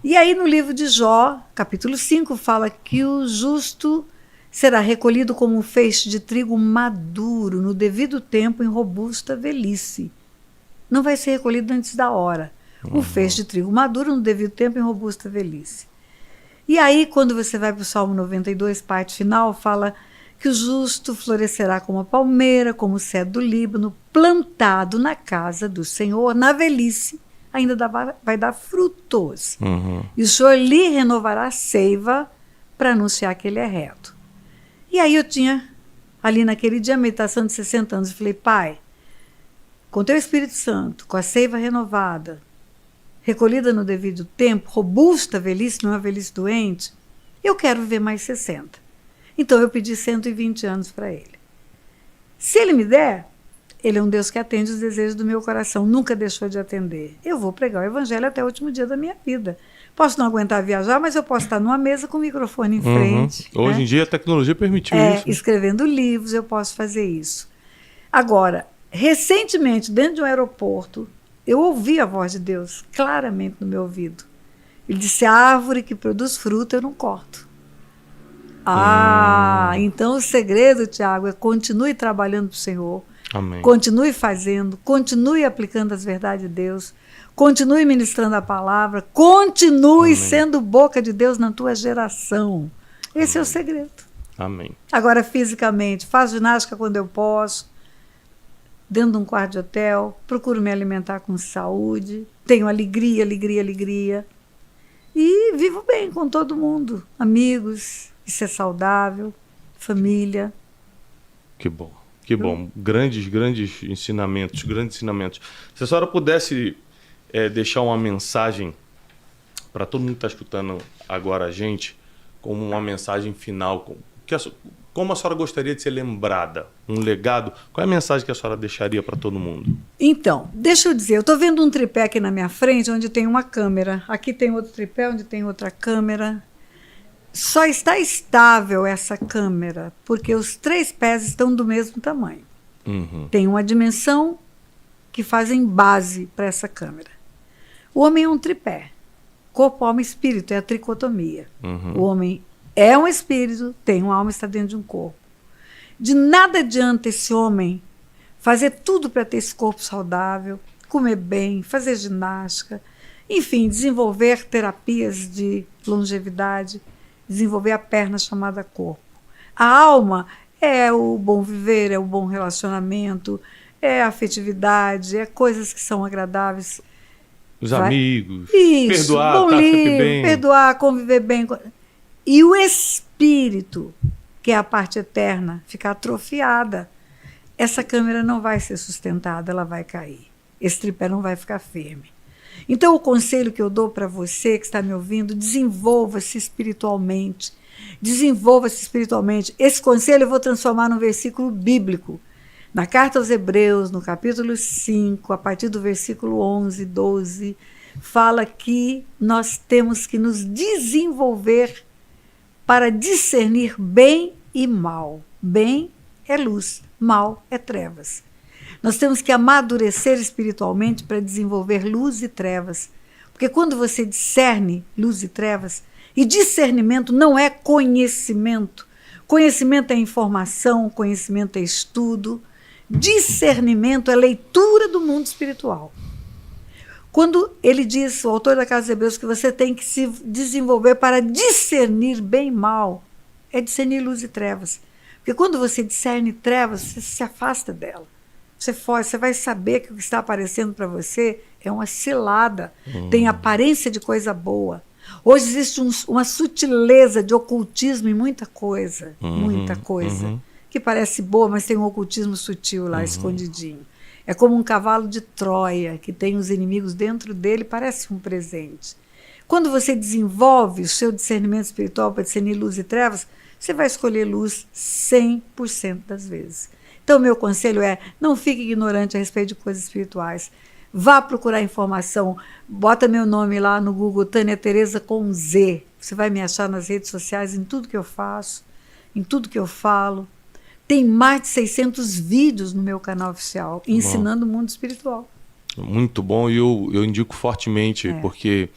E aí no livro de Jó, capítulo 5, fala que o justo será recolhido como um feixe de trigo maduro, no devido tempo, em robusta velhice. Não vai ser recolhido antes da hora. O feixe de trigo maduro, no devido tempo, em robusta velhice. E aí, quando você vai para o Salmo 92, parte final, fala que o justo florescerá como a palmeira, como o cedro do Líbano, plantado na casa do Senhor, na velhice, ainda vai dar frutos. E o Senhor lhe renovará a seiva para anunciar que ele é reto. E aí eu tinha, ali naquele dia, a meditação de 60 anos, eu falei, Pai, com teu Espírito Santo, com a seiva renovada, recolhida no devido tempo, robusta velhice, não é uma velhice doente, eu quero viver mais 60. Então eu pedi 120 anos para ele. Se ele me der, ele é um Deus que atende os desejos do meu coração, nunca deixou de atender. Eu vou pregar o evangelho até o último dia da minha vida. Posso não aguentar viajar, mas eu posso estar numa mesa com o microfone em frente. Hoje em dia a tecnologia permitiu isso. Escrevendo livros, eu posso fazer isso. Agora, recentemente, dentro de um aeroporto, eu ouvi a voz de Deus claramente no meu ouvido. Ele disse, a árvore que produz fruto eu não corto. Então o segredo, Tiago, é continue trabalhando para o Senhor. Amém. Continue fazendo, continue aplicando as verdades de Deus, continue ministrando a palavra, continue sendo boca de Deus na tua geração. Esse é o segredo. Amém. Agora, fisicamente, faço ginástica quando eu posso, dentro de um quarto de hotel, procuro me alimentar com saúde, tenho alegria, alegria, alegria. E vivo bem com todo mundo, amigos, isso é saudável, família. Que bom, que bom. Grandes ensinamentos, grandes ensinamentos. Se a senhora pudesse deixar uma mensagem para todo mundo que está escutando agora a gente, como uma mensagem final, como a senhora gostaria de ser lembrada? Um legado? Qual é a mensagem que a senhora deixaria para todo mundo? Então, deixa eu dizer, eu estou vendo um tripé aqui na minha frente, onde tem uma câmera. Aqui tem outro tripé, onde tem outra câmera. Só está estável essa câmera, porque os 3 pés estão do mesmo tamanho. Uhum. Tem uma dimensão que fazem base para essa câmera. O homem é um tripé. Corpo, alma e espírito, é a tricotomia. Uhum. O homem é um espírito, tem uma alma, está dentro de um corpo. De nada adianta esse homem fazer tudo para ter esse corpo saudável, comer bem, fazer ginástica, enfim, desenvolver terapias de longevidade, desenvolver a perna chamada corpo. A alma é o bom viver, é o bom relacionamento, é a afetividade, é coisas que são agradáveis. Os amigos, isso, perdoar, bom tá sempre livro, bem. perdoar, conviver bem. E o espírito, que é a parte eterna, fica atrofiada. Essa câmera não vai ser sustentada, ela vai cair. Esse tripé não vai ficar firme. Então, o conselho que eu dou para você que está me ouvindo, desenvolva-se espiritualmente. Desenvolva-se espiritualmente. Esse conselho eu vou transformar num versículo bíblico. Na carta aos Hebreus, no capítulo 5, a partir do versículo 11, 12, fala que nós temos que nos desenvolver para discernir bem e mal. Bem é luz, mal é trevas. Nós temos que amadurecer espiritualmente para desenvolver luz e trevas. Porque quando você discerne luz e trevas, e discernimento não é conhecimento. Conhecimento é informação, conhecimento é estudo. Discernimento é leitura do mundo espiritual. Quando ele diz, o autor da Carta aos Hebreus, que você tem que se desenvolver para discernir bem e mal, é discernir luz e trevas. Porque quando você discerne trevas, você se afasta dela. Você foge, você vai saber que o que está aparecendo para você é uma cilada, tem aparência de coisa boa. Hoje existe uma sutileza de ocultismo em muita coisa, que parece boa, mas tem um ocultismo sutil lá, escondidinho. É como um cavalo de Troia, que tem os inimigos dentro dele, parece um presente. Quando você desenvolve o seu discernimento espiritual para discernir luz e trevas, você vai escolher luz 100% das vezes. Então, meu conselho é, não fique ignorante a respeito de coisas espirituais. Vá procurar informação, bota meu nome lá no Google, Tânia Tereza com Z. Você vai me achar nas redes sociais, em tudo que eu faço, em tudo que eu falo. Tem mais de 600 vídeos no meu canal oficial, ensinando o mundo espiritual. Muito bom, e eu indico fortemente, porque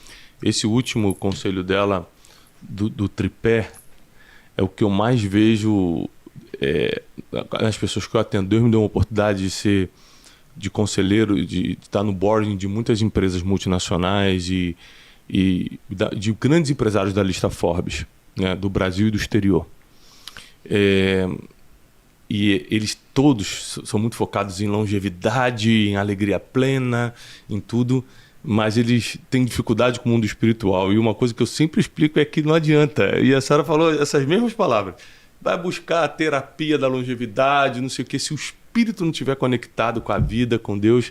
esse último conselho dela, do tripé, é o que eu mais vejo nas pessoas que eu atendo. Deus me deu uma oportunidade de conselheiro, de estar no boarding de muitas empresas multinacionais e de grandes empresários da lista Forbes, né, do Brasil e do exterior. E eles todos são muito focados em longevidade, em alegria plena, em tudo, mas eles têm dificuldade com o mundo espiritual. E uma coisa que eu sempre explico é que não adianta. E a senhora falou essas mesmas palavras. Vai buscar a terapia da longevidade, não sei o quê. Se o espírito não estiver conectado com a vida, com Deus,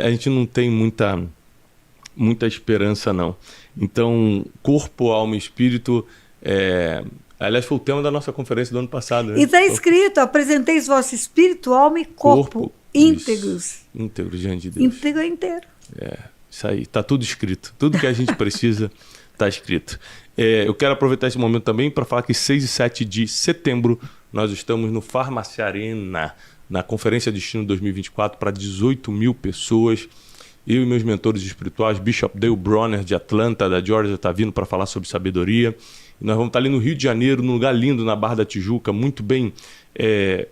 a gente não tem muita esperança, não. Então, corpo, alma e espírito... Aliás, foi o tema da nossa conferência do ano passado. Né? E está escrito, apresenteis vosso espírito, alma e corpo íntegros. Íntegros diante de Deus. Íntegro é inteiro. Isso aí, está tudo escrito. Tudo que a gente precisa está escrito. Eu quero aproveitar esse momento também para falar que 6 e 7 de setembro nós estamos no Farmácia Arena, na Conferência Destino 2024, para 18 mil pessoas. Eu e meus mentores espirituais, Bishop Dale Bronner, de Atlanta, da Georgia, está vindo para falar sobre sabedoria. Nós vamos estar ali no Rio de Janeiro, num lugar lindo, na Barra da Tijuca, muito bem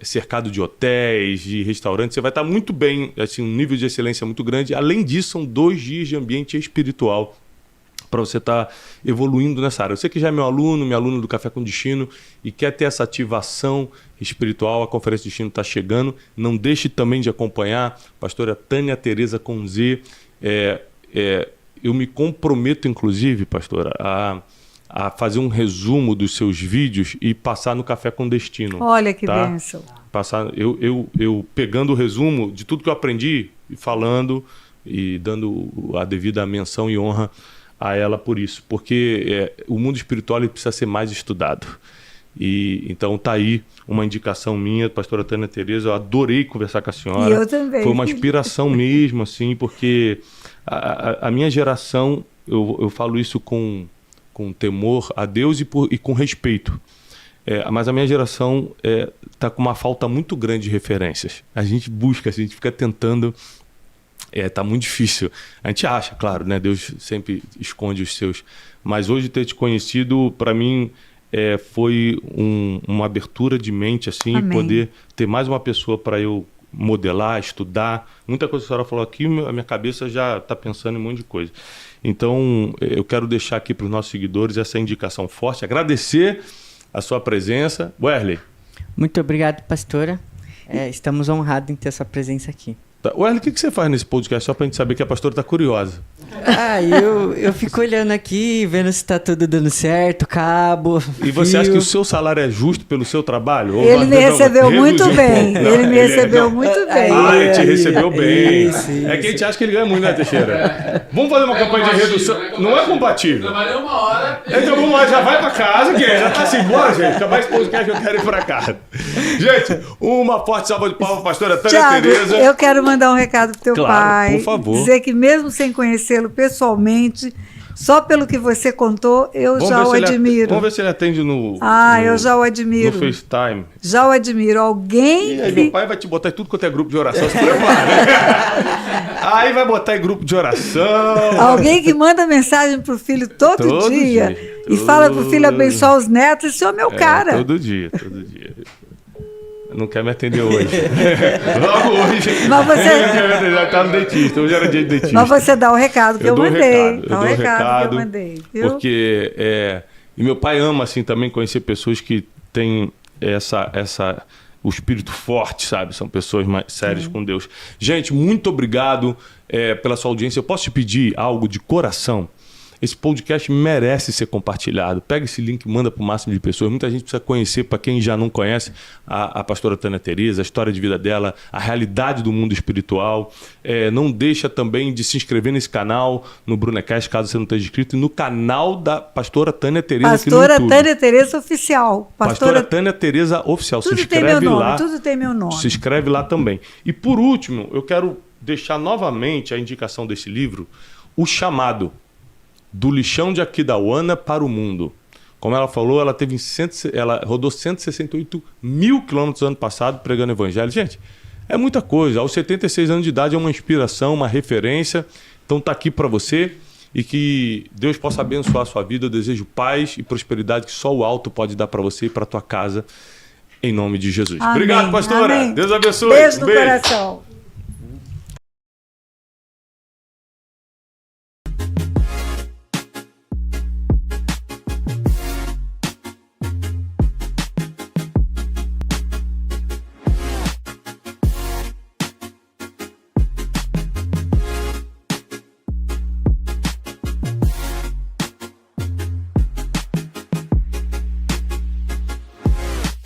cercado de hotéis, de restaurantes. Você vai estar muito bem, assim, um nível de excelência muito grande. Além disso, são 2 dias de ambiente espiritual para você estar evoluindo nessa área. Você que já é meu aluno, minha aluna do Café com Destino e quer ter essa ativação espiritual, a Conferência de Destino está chegando. Não deixe também de acompanhar a pastora Tânia Tereza com Z. Eu me comprometo, inclusive, pastora, a fazer um resumo dos seus vídeos e passar no Café com Destino. Olha que bênção. Eu pegando o resumo de tudo que eu aprendi e falando e dando a devida menção e honra a ela por isso, porque o mundo espiritual ele precisa ser mais estudado. E então tá aí uma indicação minha, pastora Tânia Tereza, eu adorei conversar com a senhora. E eu também. Foi uma inspiração mesmo, assim, porque a minha geração, eu falo isso com temor a Deus e com respeito. Mas a minha geração tá com uma falta muito grande de referências. A gente busca, a gente fica tentando. Tá muito difícil. A gente acha, claro, né? Deus sempre esconde os seus. Mas hoje ter te conhecido, para mim, foi uma abertura de mente, assim, Amém. Poder ter mais uma pessoa para eu modelar, estudar. Muita coisa que a senhora falou aqui, a minha cabeça já está pensando em um monte de coisa. Então, eu quero deixar aqui para os nossos seguidores essa indicação forte, agradecer a sua presença. Werley. Muito obrigado, pastora. Estamos honrados em ter essa presença aqui. Tá. Werley, o que você faz nesse podcast só pra gente saber que a pastora tá curiosa? Eu fico olhando aqui, vendo se tá tudo dando certo, cabo. E você acha que o seu salário é justo pelo seu trabalho? Ou Ele me recebeu muito bem. Não, ele me recebeu muito bem. Ele te recebeu bem. Isso. É que a gente acha que ele ganha muito, né, Teixeira? Vamos fazer uma campanha de redução. Não é compatível. Trabalhei 1 hora. Então vamos lá, já vai pra casa, que já tá assim, bora, gente. Acabar esse podcast que eu quero ir pra casa. Gente, uma forte salva de palmas, pastora Tânia Thiago, Tereza. eu quero mandar um recado pro teu Claro, pai. por favor. Dizer que mesmo sem conhecê-lo pessoalmente, só pelo que você contou, eu já o admiro. Vamos ver se ele atende no Eu já o admiro. no FaceTime. Já o admiro. Alguém E aí que... meu pai vai te botar em tudo quanto é grupo de oração, se prepara. Aí vai botar em grupo de oração. Alguém que manda mensagem pro filho todo dia. E fala pro filho abençoar os netos. Esse homem é o cara. Todo dia. Não quer me atender hoje. Logo hoje. Mas Já tá no dentista. Hoje era dia de dentista. Mas você dá o recado que eu dou mandei. Dá o recado que eu mandei. Viu? Porque e meu pai ama assim também conhecer pessoas que têm o espírito forte, sabe? São pessoas mais sérias com Deus. Gente, muito obrigado pela sua audiência. Eu posso te pedir algo de coração? Esse podcast merece ser compartilhado. Pega esse link e manda para o máximo de pessoas. Muita gente precisa conhecer, para quem já não conhece, a pastora Tânia Tereza, a história de vida dela, a realidade do mundo espiritual. Não deixa também de se inscrever nesse canal, no Brunecast, caso você não esteja inscrito, e no canal da pastora Tânia Tereza aqui no YouTube. Pastora Tânia Tereza Oficial. Pastora Tânia Tereza Oficial. Tudo Se tem inscreve meu nome, lá. tudo tem meu nome. Se inscreve lá também. E por último, eu quero deixar novamente a indicação desse livro, O Chamado, do lixão de Aquidauana para o mundo. Como ela falou, ela rodou 168 mil quilômetros ano passado pregando evangelho. Gente, é muita coisa. Aos 76 anos de idade é uma inspiração, uma referência. Então tá aqui para você e que Deus possa abençoar a sua vida. Eu desejo paz e prosperidade que só o alto pode dar para você e para tua casa. Em nome de Jesus. Amém. Obrigado, pastora. Amém. Deus abençoe. Beijo no coração.